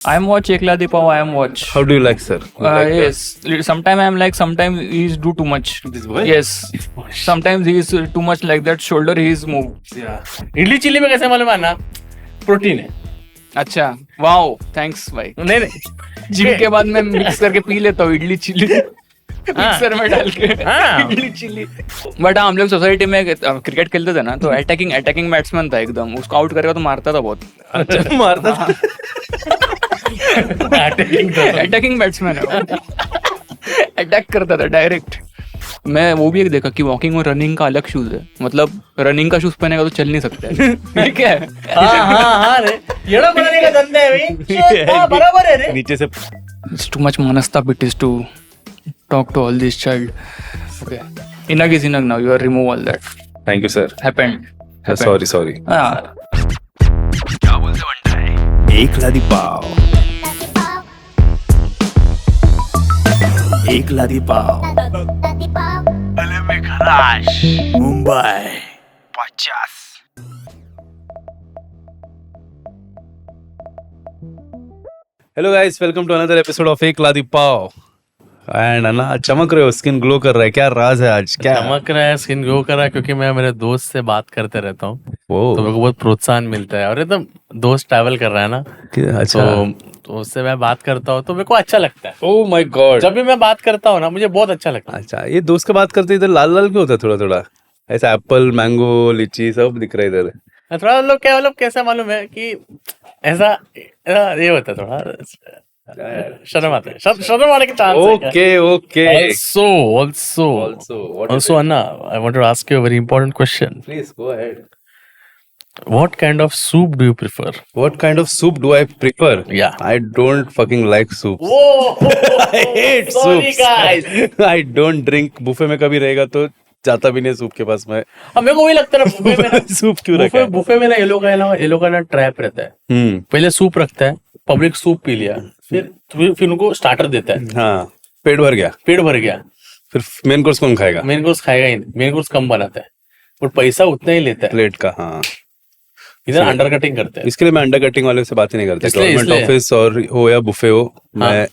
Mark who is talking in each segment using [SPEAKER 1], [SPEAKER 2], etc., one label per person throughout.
[SPEAKER 1] I'm watch Ekla Pav. I am watch.
[SPEAKER 2] How do you like, sir?
[SPEAKER 1] Yes. Sometimes I'm like. Sometimes he's do too much.
[SPEAKER 2] This boy?
[SPEAKER 1] Yes. Sometimes he is too much like that. Shoulder he is move.
[SPEAKER 2] Yeah.
[SPEAKER 3] Idli chilli में कैसे मालूम है ना, protein है।
[SPEAKER 1] अच्छा. Wow. Thanks भाई.
[SPEAKER 3] नहीं नहीं,
[SPEAKER 1] जिम के बाद मैं मिक्स करके पी लेता हूँ इडली चिल्ली मिक्सर में डाल के
[SPEAKER 3] हाँ।
[SPEAKER 1] इडली चिल्ली। बट हम लोग सोसाइटी में क्रिकेट खेलते थे ना, तो अटैकिंग बैट्समैन था एकदम। उसको आउट करेगा तो मारता था बहुत।
[SPEAKER 2] अच्छा मारता था।
[SPEAKER 1] अटैकिंग बैट्समैन है, अटैक करता था डायरेक्ट। मैं वो भी एक देखा कि वॉकिंग और रनिंग का अलग शूज है। मतलब रनिंग का शूज पहनेगा तो चल नहीं सकता, ठीक है।
[SPEAKER 3] हाँ रे, येड़ा बनाने का धंधा है भाई। हाँ, बराबर है रे।
[SPEAKER 2] नीचे से
[SPEAKER 1] It's too much manastap it is to talk to all this child. Okay. Enough is enough now. You are remove all that.
[SPEAKER 2] Thank you, sir.
[SPEAKER 1] Happened.
[SPEAKER 2] Sorry.
[SPEAKER 1] हाँ.
[SPEAKER 4] एक लादी पाव, एक लादी पाव, अले में खराश, Mumbai 50।
[SPEAKER 2] Hello guys, welcome to another episode of Ek Ladi pav. And अन्ना चमक रहे हो, skin glow कर रहा है, क्या राज है आज? क्या
[SPEAKER 3] चमक रहा है, स्किन ग्लो कर रहा है, क्योंकि मैं मेरे दोस्त से बात करते रहता हूँ,
[SPEAKER 2] ओ,
[SPEAKER 3] तो मेरे को बहुत प्रोत्साहन मिलता है। और एकदम दोस्त ट्रैवल कर रहा है ना,
[SPEAKER 2] अच्छा।
[SPEAKER 3] तो उससे मैं बात करता हूँ तो मेरे को अच्छा लगता है।
[SPEAKER 2] Oh my God.
[SPEAKER 3] जब भी मैं बात करता हूँ ना, मुझे बहुत अच्छा लगता है।
[SPEAKER 2] अच्छा, ये दोस्त का बात करते इधर लाल लाल क्यों होता है? थोड़ा थोड़ा ऐसा एप्पल, मैंगो, लीची सब दिख रहा है इधर।
[SPEAKER 3] थोड़ा लोग क्या मतलब कैसा मालूम है कि ऐसा ये होता है, थोड़ा शर्म आता है, शर्म आने के चांस है।
[SPEAKER 2] Okay
[SPEAKER 3] Also, Anna, I want to ask you a very important question.
[SPEAKER 2] Please go ahead.
[SPEAKER 3] What kind of soup do you prefer?
[SPEAKER 2] What kind of soup do I prefer?
[SPEAKER 3] Yeah.
[SPEAKER 2] I don't fucking like soup.
[SPEAKER 3] Whoa!
[SPEAKER 2] I hate
[SPEAKER 3] Sorry,
[SPEAKER 2] soups.
[SPEAKER 3] guys.
[SPEAKER 2] I don't drink. Buffet में कभी रहेगा तो जाता भी नहीं soup के पास मैं।
[SPEAKER 3] मेरे को वही लगता है बुफे में ना,
[SPEAKER 2] सूप क्यों रखा है?
[SPEAKER 3] बुफे में ना ये लोग का ना ट्रैप रहता है। पहले सूप रखता है, पब्लिक सूप पी लिया, फिर उनको स्टार्टर देता है।
[SPEAKER 2] हाँ, पेट भर गया, फिर मेन कोर्स कौन खाएगा?
[SPEAKER 3] मेन कोर्स खाएगा ही नहीं, मेन कोर्स कम बनाता है और पैसा उतना ही लेता है
[SPEAKER 2] प्लेट का। हाँ,
[SPEAKER 3] इधर अंडर कटिंग करते हैं।
[SPEAKER 2] इसके लिए मैं अंडर कटिंग वाले से बात ही नहीं करता।
[SPEAKER 3] इसलिए-
[SPEAKER 2] गवर्नमेंट ऑफिस और हो या बुफे हो, मैं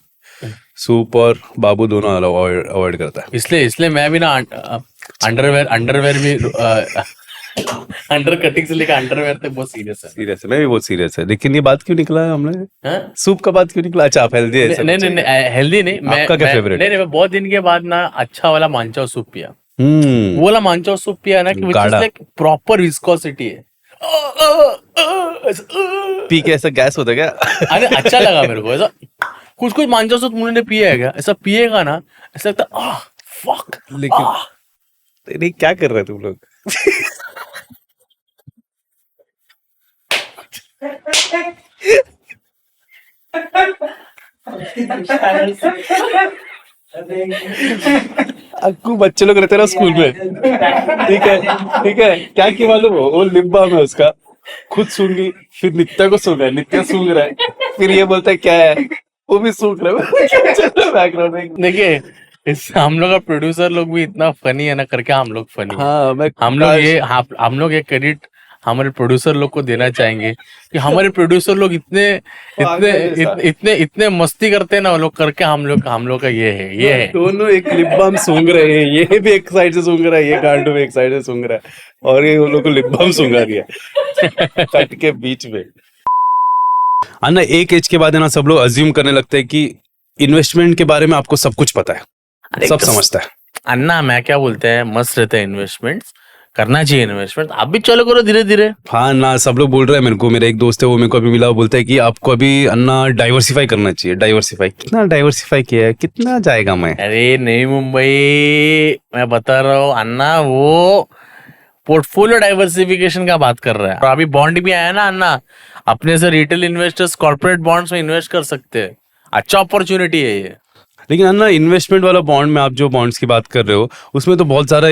[SPEAKER 2] सूप और बाबू दोनों अवॉइड करता है।
[SPEAKER 3] इसलिए मैं भी ना अंडरवेयर भी अंडर कटिंग से लेकर अंडरवेयर तक बहुत सीरियस है।
[SPEAKER 2] सीरियस है, मैं भी बहुत सीरियस है। लेकिन ये बात क्यों निकला है हमने?
[SPEAKER 3] हाँ?
[SPEAKER 2] सूप का बात क्यों निकला? अच्छा, आप हेल्दी है?
[SPEAKER 3] नहीं, हेल्दी नहीं।
[SPEAKER 2] आपका क्या favorite?
[SPEAKER 3] नहीं, मैं बहुत दिन के बाद ना अच्छा वाला मांचाओ सूप पिया। वो वाला मांचाओ सूप पिया ना, कि
[SPEAKER 2] गाढ़ा।
[SPEAKER 3] प्रॉपर विस्कोसिटी है।
[SPEAKER 2] पी के ऐसा गैस होता है क्या?
[SPEAKER 3] अरे अच्छा लगा मेरे को। ऐसा कुछ मांचाओ सूप तुमने पिया है क्या? ऐसा पिएगा ना, ऐसा लगता फक।
[SPEAKER 2] लेकिन नहीं, क्या कर रहे तुम लोग? अक्कू बच्चे लोग रहते हैं ना स्कूल में, ठीक है, क्या की मालूम हो? वो लिप बाम है उसका, खुद सूंघी, फिर नित्या को सूंघा, नित्या सूंघ रहा है, फिर ये बोलता है क्या है, वो भी सूंघ रहा है बैकग्राउंड में।
[SPEAKER 3] देखिए, हम लोग का प्रोड्यूसर लोग भी इतना फनी है ना, करके हम लोग फनी।
[SPEAKER 2] हाँ,
[SPEAKER 3] हम लोग ये क्रेडिट हमारे प्रोड्यूसर लोग को देना चाहेंगे कि हमारे प्रोड्यूसर लोग इतने मस्ती करते हैं ना, वो लोग करके हम लोग का ये है।
[SPEAKER 2] दोनों एक लिप बाम सूंघ रहे हैं, ये भी एक साइड से सूंघ रहा है, ये गांडू भी एक साइड से सूंघ रहा है, और ये वो लोग को लिप बाम सूंघा दिया कट के बीच में। अन्ना, एक एज के बाद है ना, सब लोग अज्यूम करने लगते हैं कि इन्वेस्टमेंट के बारे में आपको सब कुछ पता है, सब समझता है।
[SPEAKER 3] अन्ना, मैं क्या बोलते हैं, मस्त रहता है इन्वेस्टमेंट, करना चाहिए इन्वेस्टमेंट। आप भी चलो करो धीरे धीरे।
[SPEAKER 2] हाँ ना, सब लोग बोल रहे हैं मेरे को। मेरा एक दोस्त है, वो मेरे को अभी मिला, वो बोलता है कि आपको अभी अन्ना डाइवर्सिफाई करना चाहिए। डाइवर्सिफाई कितना डाइवर्सिफाई किया है, कितना जाएगा? मैं
[SPEAKER 3] अरे नहीं मुंबई, मैं बता रहा हूँ अन्ना, वो पोर्टफोलियो डाइवर्सिफिकेशन का बात कर रहा है। और अभी बॉन्ड भी आया ना अन्ना, अपने से रिटेल इन्वेस्टर्स कॉर्पोरेट बॉन्ड्स में इन्वेस्ट कर सकते हैं। अच्छा अपॉर्चुनिटी है ये।
[SPEAKER 2] लेकिन अन्ना, इन्वेस्टमेंट वाला बॉन्ड में आप जो बॉन्ड्स की बात कर रहे हो, उसमें तो बहुत सारा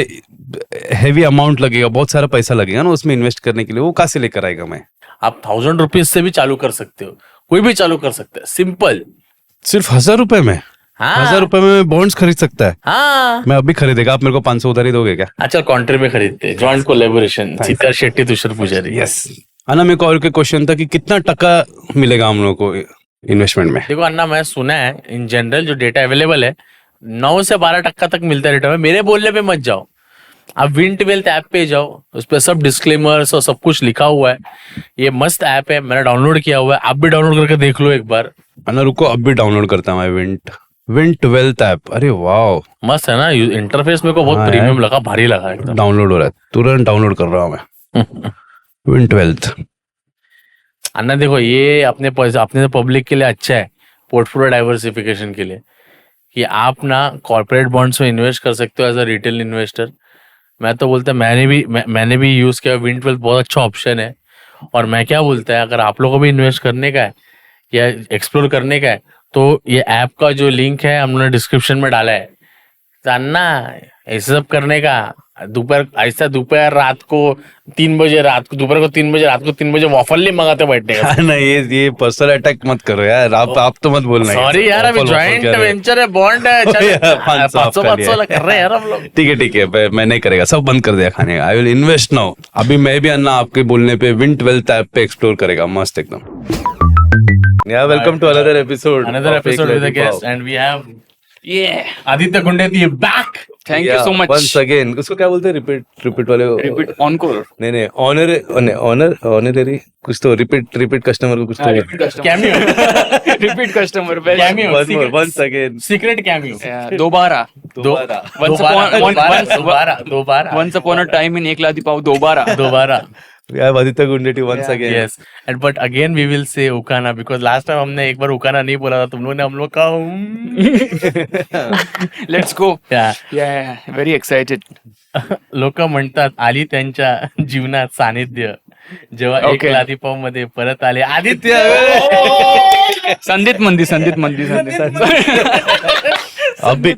[SPEAKER 2] हेवी अमाउंट लगेगा, बहुत सारा पैसा लगेगा ना उसमें इन्वेस्ट करने के लिए। वो कहाँ से लेकर आएगा मैं?
[SPEAKER 3] आप 1000 रुपीज से भी चालू कर सकते हो, कोई भी चालू कर सकता है, सिंपल।
[SPEAKER 2] सिर्फ 1000 रुपए में?
[SPEAKER 3] हाँ।
[SPEAKER 2] 1000 रुपए में बॉन्ड्स खरीद सकता है?
[SPEAKER 3] हाँ,
[SPEAKER 2] मैं अभी खरीदेगा, आप मेरे को 500 उधार ही दोगे क्या?
[SPEAKER 3] अच्छा, कॉन्ट्री में खरीदते हैं, जॉइंट कोलैबोरेशन, सीता शेट्टी, तुषार पुजारी।
[SPEAKER 2] यस। अन्ना, मेरे को और क्वेश्चन था कि कितना टका मिलेगा हम लोग को इन्वेस्टमेंट में?
[SPEAKER 3] देखो अन्ना, मैं सुना है इन जनरल जो डेटा अवेलेबल है 9 से 12% तक मिलता है रिटर्न में। मेरे बोलने पे मत जाओ, आप विंट वेल्थ ऐप पे जाओ, उस पर सब डिस्क्लेमर्स और सब कुछ लिखा हुआ है। ये मस्त ऐप है, मैंने डाउनलोड किया हुआ है, आप भी डाउनलोड करके देख लो एक बार।
[SPEAKER 2] अन्ना रुको, अब भी डाउनलोड करता हूँ मैं विंट वेल्थ ऐप। अरे वाह,
[SPEAKER 3] मस्त है ना, इंटरफेस मेरे को बहुत
[SPEAKER 2] हाँ,
[SPEAKER 3] प्रीमियम लगा, भारी लगा एकदम।
[SPEAKER 2] डाउनलोड हो रहा है, तुरंत डाउनलोड कर रहा हूँ मैं। विंट वेल्थ
[SPEAKER 3] अन्ना देखो, ये अपने पब्लिक के लिए अच्छा है, पोर्टफोलियो डाइवर्सिफिकेशन के लिए, कि आप ना कॉर्पोरेट बॉन्ड्स में इन्वेस्ट कर सकते हो एज अ रिटेल इन्वेस्टर। मैं तो बोलता मैंने भी यूज किया, विंट वेल्थ बहुत अच्छा ऑप्शन है। और मैं क्या बोलता है, अगर आप लोगों को भी इन्वेस्ट करने का है या एक्सप्लोर करने का है, तो ये ऐप का जो लिंक है हमने डिस्क्रिप्शन में डाला है। जानना ऐसे सब करने का, दोपहर रात को 3 बजे रात को 3 बजे वॉफल नहीं मंगाते बैठने का।
[SPEAKER 2] ना ये पर्सनल अटैक मत करो यार, आप तो मत बोलना।
[SPEAKER 3] सॉरी यार, अभी ज्वाइंट वेंचर है, बॉन्ड है, 500 कर रहे हैं यार हम लोग।
[SPEAKER 2] ठीक है, मैं नहीं करेगा, सब बंद कर दिया खाने का। I will invest now. अभी मैं भी अन्ना आपके बोलने पे विंट वेल्थ ऐप पे एक्सप्लोर करेगा, मस्त एकदम। Yeah, welcome to another episode
[SPEAKER 3] with a guest, and we have Aditya Gundeti back.
[SPEAKER 1] Thank you so much.
[SPEAKER 2] Once again, उसको क्या बोलते हैं? रिपीट वाले को?
[SPEAKER 1] Repeat encore.
[SPEAKER 2] नहीं, ऑनररी कुछ तो, रिपीट कस्टमर को कुछ तो।
[SPEAKER 3] Cameo.
[SPEAKER 1] Repeat customer.
[SPEAKER 3] Cameo.
[SPEAKER 2] Once again.
[SPEAKER 3] Secret cameo.
[SPEAKER 1] दोबारा।
[SPEAKER 3] दोबारा.
[SPEAKER 1] Once upon a time in एक लादी पाव दोबारा।
[SPEAKER 2] We have Aditya Gundeti once again.
[SPEAKER 3] Yes. But again we will say Ukana, because last time हमने एक बार Ukana नहीं बोला था, तुम लोगों ने हम लोग का
[SPEAKER 1] let's go.
[SPEAKER 3] Yeah.
[SPEAKER 1] Very excited.
[SPEAKER 3] लोक म्हणतात आली त्यांच्या जीवनात सानिध्य जेव्हा एक
[SPEAKER 1] Okay.
[SPEAKER 3] लादी पाव मध्ये परत आले आदित्य।
[SPEAKER 1] संदीप मंदी।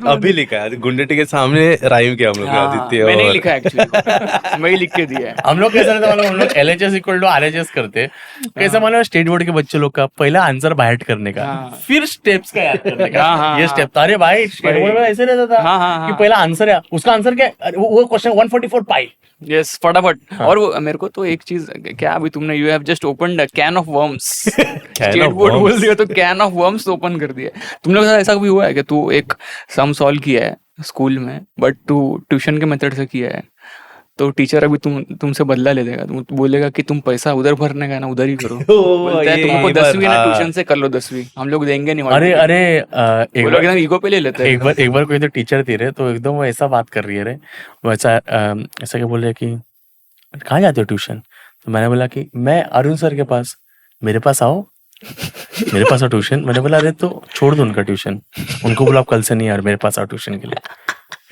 [SPEAKER 2] अभी लिखा है गुंडेटी के सामने, राइम किया हम लोग ने, आदित्य।
[SPEAKER 1] मैंने ही
[SPEAKER 2] और-
[SPEAKER 1] लिखा एक्चुअली, मैं ही लिख के दिया है।
[SPEAKER 3] हम लोग कैसे रहते हम लोग LHS इक्वल टू RHS करते। कैसे मालूम, स्टेट बोर्ड के बच्चे लोग का पहला आंसर बाइट करने का,
[SPEAKER 1] हाँ।
[SPEAKER 3] फिर स्टेप्स का याद करने का।
[SPEAKER 1] हाँ,
[SPEAKER 3] ये
[SPEAKER 1] हाँ,
[SPEAKER 3] स्टेप, अरे भाई स्टेट बोर्ड में ऐसे रहता था
[SPEAKER 1] हाँ,
[SPEAKER 3] कि पहला आंसर है, उसका आंसर क्या, अरे वो क्वेश्चन 144 पाई।
[SPEAKER 1] यस, फटाफट। और वो मेरे को तो एक चीज क्या, अभी तुमने you have just opened a can of worms. State
[SPEAKER 2] of
[SPEAKER 1] board बोल
[SPEAKER 2] worms.
[SPEAKER 1] दिया तो कैन ऑफ वर्म्स ओपन कर दिया। तुम लोग के साथ ऐसा कभी हुआ है कि तू एक सम सॉल्व किया है स्कूल में, बट तू ट्यूशन के मेथड से किया है, तो टीचर अभी तुमसे बदला ले लेगा, तुम बोलेगा कि तुम पैसा उधर भरने का ना उधर ही करो। बोलता है तुमको 10वीं ना ट्यूशन से कर लो, 10वीं हम लोग देंगे नहीं।
[SPEAKER 3] अरे
[SPEAKER 1] वो लोग एकदम ईगो पे ले लेते हैं।
[SPEAKER 3] एक बार कोई तो टीचर थी रे, तो एकदम वो ऐसा बात कर रही है रे, वो ऐसा क्या बोल रहे कि कहाँ जाते हो ट्यूशन, तो मैंने बोला कि मैं अरुण सर के पास, मेरे पास आओ ट्यूशन। मैंने बोला अरे तो छोड़ दो उनका ट्यूशन, उनको बोला आप कल से नहीं यार मेरे पास आओ ट्यूशन के लिए।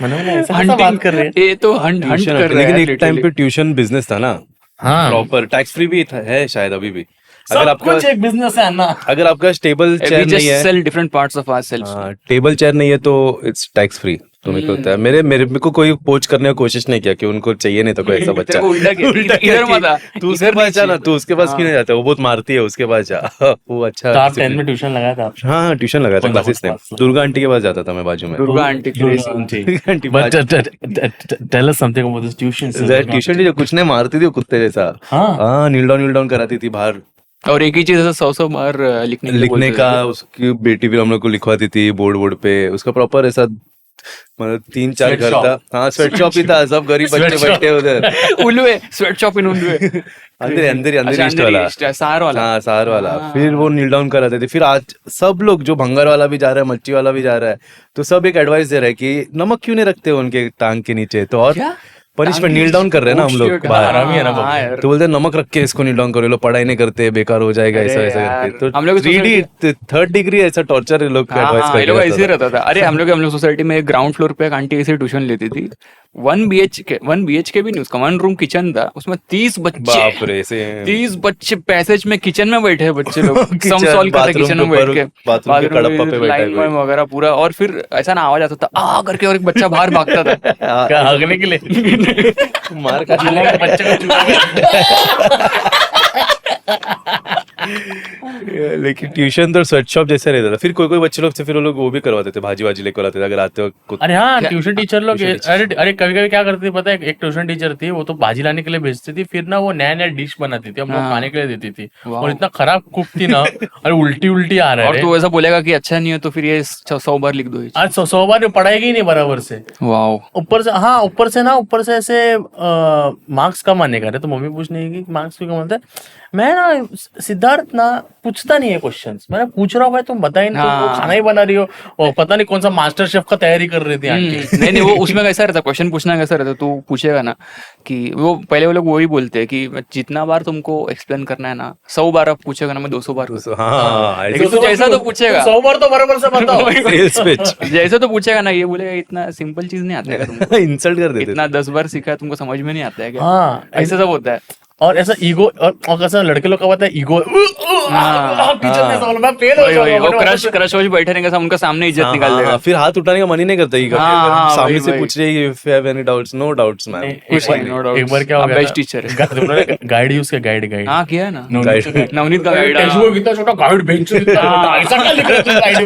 [SPEAKER 3] मैंने बोला ऐसा कैसा बात कर रहे हैं।
[SPEAKER 1] ये तो हंट कर रहा है।
[SPEAKER 2] लेकिन एक टाइम पे ट्यूशन बिजनेस था ना,
[SPEAKER 3] हाँ,
[SPEAKER 2] प्रॉपर टैक्स फ्री भी है शायद अभी भी।
[SPEAKER 3] सब
[SPEAKER 2] अगर आपका
[SPEAKER 3] कुछ एक बिजनेस है ना।
[SPEAKER 2] अगर आपका टेबल चेयर नहीं है,
[SPEAKER 1] sell different parts of ourselves.
[SPEAKER 2] Table chair नहीं है तो इट्स टैक्स फ्री। तो मेरे को होता है, मेरे को कोई पोच करने की कोशिश नहीं किया कि उनको चाहिए नहीं तो कोई ऐसा बच्चा।
[SPEAKER 1] उल्टा इधर मत आ,
[SPEAKER 2] तू उसके पास जा ना, तू उसके पास क्यों नहीं जाता, वो बहुत मारती है, उसके पास जा। वो अच्छा।
[SPEAKER 3] तो आप 10 में ट्यूशन लगाया था?
[SPEAKER 2] हाँ, ट्यूशन लगाया था, क्लासेस में दुर्गा आंटी के पास जाता था मैं, बाजू में।
[SPEAKER 1] Durga aunty
[SPEAKER 2] aunty
[SPEAKER 3] But tell us something about this tuition.
[SPEAKER 2] Tuition जो कुछ नहीं मारती थी वो कुत्ते जैसा। हाँ, नील डाउन कराती थी बाहर।
[SPEAKER 1] और एक ही चीज ऐसा 100 बार लिखने
[SPEAKER 2] का, उसकी बेटी भी हम लोग को लिखवाती थी बोर्ड पे। उसका प्रॉपर ऐसा मतलब 3-4 घर था। हाँ, स्वेट शॉप ही था, सब गरीब बच्चे बैठे उधर।
[SPEAKER 1] उल्लुए, स्वेट शॉप इन उल्लुए।
[SPEAKER 2] अंदर ईस्ट वाला,
[SPEAKER 1] सहार वाला।
[SPEAKER 2] हाँ, सहार वाला। फिर वो नील डाउन कराते थे। फिर आज सब लोग, जो भंगार वाला भी जा रहा है, मच्छी वाला भी जा रहा है, तो सब एक एडवाइस दे रहा है कि नमक क्यों नहीं रखते उनके टांग के नीचे, तो और पनिशमेंट नील डाउन कर रहे हैं ना हम लोग बाहर, तो बोलते हैं नमक रख के इसको नील डाउन करो, लोग पढ़ाई नहीं करते, बेकार हो जाएगा, ऐसा करके। तो
[SPEAKER 1] हम लोग
[SPEAKER 2] 3rd डिग्री ऐसा टॉर्चर लोग
[SPEAKER 1] ऐसे रहता था। अरे हम लोग सोसाइटी में ग्राउंड फ्लोर पे एक आंटी ऐसे ट्यूशन लेती थी। 1 BHK भी नहीं, उसका 1 रूम किचन था, उसमें 30 बच्चे पैसेज में किचन में बैठे हैं, बच्चे लोग सम सॉल्व करते किचन में बैठ के, बाथरूम लाइन में वगैरह पूरा। और फिर ऐसा ना आवाज आता था आ करके, और एक बच्चा बाहर भागता था
[SPEAKER 3] भागने के लिए,
[SPEAKER 2] मार का लेकिन ट्यूशन तो स्वेट शॉप जैसे रहता था. फिर कोई बच्चे लोग थे, फिर वो लोग वो भी करवाते थे, भाजी वाजी लेकर आते थे अगर आते वक्त.
[SPEAKER 3] अरे हाँ, ट्यूशन टीचर लोग अरे कभी कभी क्या करती थी पता है, एक ट्यूशन टीचर थी, वो तो भाजी लाने के लिए भेजती थी, फिर ना वो नया नया डिश बनाती थी, हम लोग खाने के लिए देती थी, और इतना खराब कुक थी ना, अरे उल्टी आ रहा है.
[SPEAKER 1] और तू ऐसा बोलेगा कि अच्छा नहीं है तो फिर ये 100 बार लिख दो ये.
[SPEAKER 3] आज 100 बार पढ़ाएगी नहीं बराबर से.
[SPEAKER 1] वाओ.
[SPEAKER 3] ऊपर से ऐसे मार्क्स कम आने का. तो मम्मी पूछने की मार्क्स क्यों कम आते हैं. मैं ना सिद्धार्थ ना पूछता नहीं है क्वेश्चंस. मैंने पूछ रहा हूँ भाई, तुम बताई नहीं, तुम खाना ही बना रही हो, और पता नहीं कौन सा मास्टर शेफ का तैयारी कर रही थी आंटी.
[SPEAKER 1] नहीं वो उसमें कैसा रहता, क्वेश्चन पूछना कैसा रहता, तू पूछेगा ना कि वो पहले वो लोग वही बोलते हैं कि जितना बार तुमको एक्सप्लेन करना है ना, 100 बार आप पूछेगा ना, मैं 200 बार.
[SPEAKER 2] हाँ,
[SPEAKER 1] लेकिन तू जैसा तो पूछेगा
[SPEAKER 3] 100 बार तो बराबर से बताओ.
[SPEAKER 1] जैसे तो पूछेगा ना, ये बोलेगा इतना सिंपल चीज नहीं आता है तुमको,
[SPEAKER 2] इंसल्ट कर देते.
[SPEAKER 1] इतना 10 बार सीखा है तुमको समझ में नहीं आता है क्या.
[SPEAKER 3] हाँ,
[SPEAKER 1] ऐसा सब होता है.
[SPEAKER 3] और ऐसा ईगो, और कैसा लड़के लोग का होता है ईगो, टीचर ने बोला मैं फेल हो जाऊंगा,
[SPEAKER 1] क्रश वॉच बैठे रहेंगे सब, उनका सामने इज्जत निकाल देगा.
[SPEAKER 2] फिर हाथ उठाने का मन ही नहीं करता. सामने से पूछ रही है, if you have any doubts, no doubts man.
[SPEAKER 3] एक बार क्या हो गया,
[SPEAKER 1] बेस्ट टीचर है.
[SPEAKER 3] गाइड यूज किया, गाइड
[SPEAKER 1] हाँ किया है ना,
[SPEAKER 3] गाइड
[SPEAKER 1] नवनीत का गाइड.
[SPEAKER 3] टेक्स्ट बुक इतना छोटा, गाइड बेंच ऐसा क्या लिख रहा है गाइड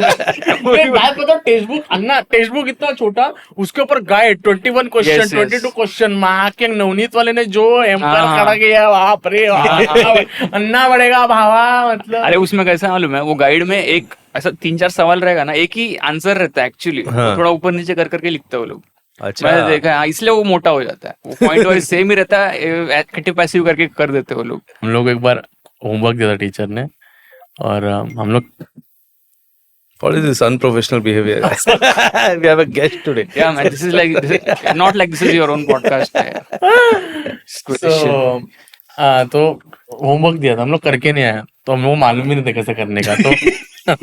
[SPEAKER 3] में. बात बताओ, टेक्स्ट बुक इतना छोटा, उसके ऊपर गाइड 21 क्वेश्चन, 22 क्वेश्चन. माँ के नवनीत वाले ने जो एम्पायर खड़ा किया, बाप रे अन्ना पड़ेगा भावा. मतलब
[SPEAKER 1] अरे उसमें कैसा मालूम है, वो गाइड में एक ऐसा 3-4 सवाल रहेगा ना, एक ही आंसर रहता है एक्चुअली. थोड़ा ऊपर नीचे कर करके लिखते हैं वो लोग.
[SPEAKER 2] अच्छा,
[SPEAKER 1] मैंने देखा है, इसलिए वो मोटा हो जाता है. वो पॉइंट वाइज सेम ही रहता है, एक्टिव पैसिव करके कर देते हैं वो लोग.
[SPEAKER 3] हम लोग एक बार होमवर्क दिया था टीचर ने, और हम लोग
[SPEAKER 2] what is this unprofessional behavior? We have a guest today.
[SPEAKER 1] Yeah man, this is not like this is your own podcast.
[SPEAKER 3] तो होमवर्क दिया था, हम लोग करके नहीं आया, तो हम लोग मालूम ही नहीं था कैसे करने का. तो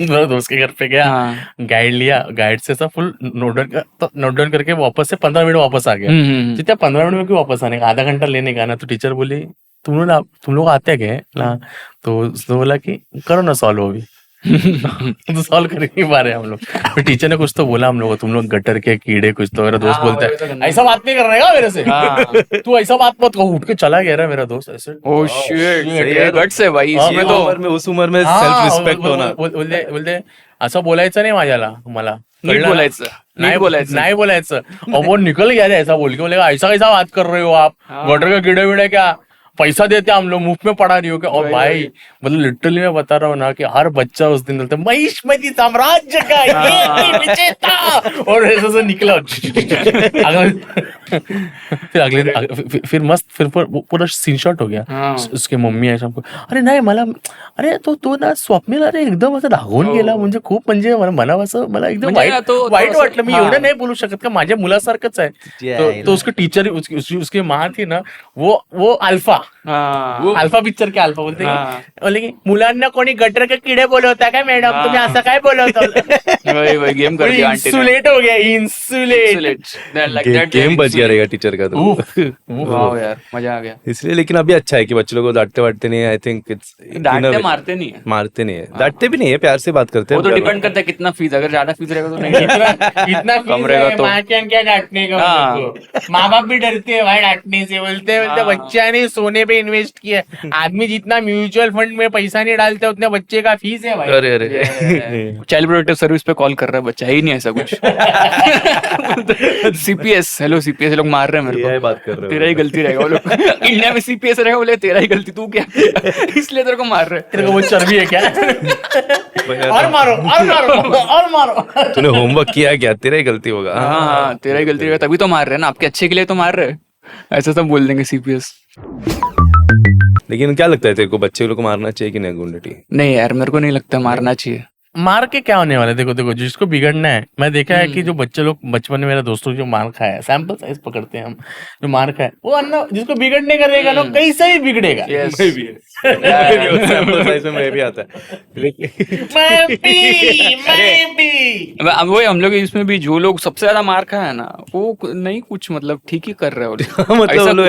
[SPEAKER 3] मेरा दोस्त के घर पे गया, गाइड लिया, गाइड से सब फुल नोट डाउन करके वापस से 15 मिनट वापस आ गया. जितना 15 मिनट में क्यों वापस आने का, आधा घंटा लेने का ना. तो टीचर बोली तुम लोग आते गए ना. तो उसने बोला कि करो ना सॉल्व अभी. तो सॉल्व कर नहीं पा रहे हम लोग. फिर टीचर ने कुछ तो बोला हम लोग, तुम लोग गटर के कीड़े कुछ तो. मेरा दोस्त बोलता है ऐसा बात नहीं कर रहेगा मेरे से, तू ऐसा बात मत कहो. उठ के चला गया रहा मेरा दोस्त ऐसे.
[SPEAKER 1] ओह शिट, गट्स है भाई इसमें. तो
[SPEAKER 2] उस उम्र में सेल्फ रिस्पेक्ट होना.
[SPEAKER 3] बोलते असं बोलायचं नाही माझ्याला, मला
[SPEAKER 1] नहीं
[SPEAKER 3] बोलायचं. और वो निकल गया ऐसा बोल के. बोलेगा ऐसा कैसा बात कर रहे हो आप, गटर का कीड़े वीड़े क्या, पैसा देते हम लोग, मुफ्त में पढ़ा रही हो क्या. और भाई मतलब लिटरली मैं बता रहा हूँ ना कि हर बच्चा उस दिन बोलता महिष्मती साम्राज्य का ये विजेता, और ऐसा निकला. फिर अगले फिर मस्त फिर पूरा सीन शॉट हो गया. उसके मम्मी आहे हमको, अरे नाही मला, अरे तो ना स्वप्नील, अरे एकदम असं रागवून गेला. म्हणजे खूप, म्हणजे मला असं, मला एकदम वाईट वाटलं. मी एवढं नाही बोलू शकत का, माझ्या मुलासारखंच आहे. तो उसके टीचर, उसकी माँ थी ना, वो अल्फा पिक्चर के अल्फा बोलते की मुलांना कोणी गटर के कीड़े बोलवता काय मॅडम, तुम्ही असं काय बोलवता.
[SPEAKER 1] गेम
[SPEAKER 3] इंसुलेट हो गया, इंसुलेट.
[SPEAKER 2] गेम बच गया रहेगा टीचर का. तो
[SPEAKER 1] वाह यार, मजा आ गया.
[SPEAKER 2] इसलिए लेकिन अभी अच्छा है कि बच्चे लोगों को डांटते वाटते नहीं है. आई थिंक इट्स
[SPEAKER 1] डांटते मारते नहीं है,
[SPEAKER 2] डांटते भी नहीं है, प्यार से बात करते हैं.
[SPEAKER 1] वो तो डिपेंड करता है कितना फीस. अगर ज्यादा फीस रहेगा तो नहीं,
[SPEAKER 3] इतना
[SPEAKER 1] कम रहेगा तो
[SPEAKER 3] क्या डांटने का. माँ बाप भी डरते हैं भाई डांटने से. बोलते बच्चा ने सोने पे इन्वेस्ट किया. आदमी जितना म्यूचुअल फंड में पैसा नहीं डालता उतना बच्चे का फीस है भाई.
[SPEAKER 2] अरे
[SPEAKER 1] चाइल्ड प्रोटेक्टिव सर्विस पे कॉल कर रहा है बच्चा, ही नहीं ऐसा कुछ. सीपीएस, हेलो सीपीएस लोग मार रहे हैं मेरे को.
[SPEAKER 2] बात कर रहे हो,
[SPEAKER 1] तेरा ही गलती रहेगा. वो लोग इंडिया में सीपीएस रहेगा, बोले तेरा ही गलती, तू क्या इसलिए तेरे को मार रहे.
[SPEAKER 3] तेरे को वो चर्बी है क्या, और मारो.
[SPEAKER 2] तूने होमवर्क किया क्या, तेरा ही गलती होगा.
[SPEAKER 1] हाँ, तेरा ही गलती रहेगा, तभी तो मार रहे हैं ना, आपके अच्छे के लिए तो मार रहे हैं. ऐसा सब बोल देंगे सीपीएस.
[SPEAKER 2] लेकिन क्या लगता है तेरे को, बच्चे लोग को मारना चाहिए कि नहीं गुंडटी?
[SPEAKER 1] नहीं यार, मेरे को नहीं लगता मारना चाहिए.
[SPEAKER 3] मार के क्या होने वाला है. देखो जिसको बिगड़ना है, मैं देखा है कि जो बच्चे लोग बचपन में, मेरा दोस्तों जो मार खाया, सैंपल साइज पकड़ते हैं हम, जो मार खाया वो अन्ना जिसको बिगड़ने का रहेगा ना, कैसे ही बिगड़ेगा.
[SPEAKER 2] मैं भी आता है.
[SPEAKER 1] अब वही हम लोग इसमें भी जो लोग सबसे ज्यादा मार खाया है ना, वो नहीं कुछ मतलब ठीक ही कर रहे हो. मतलब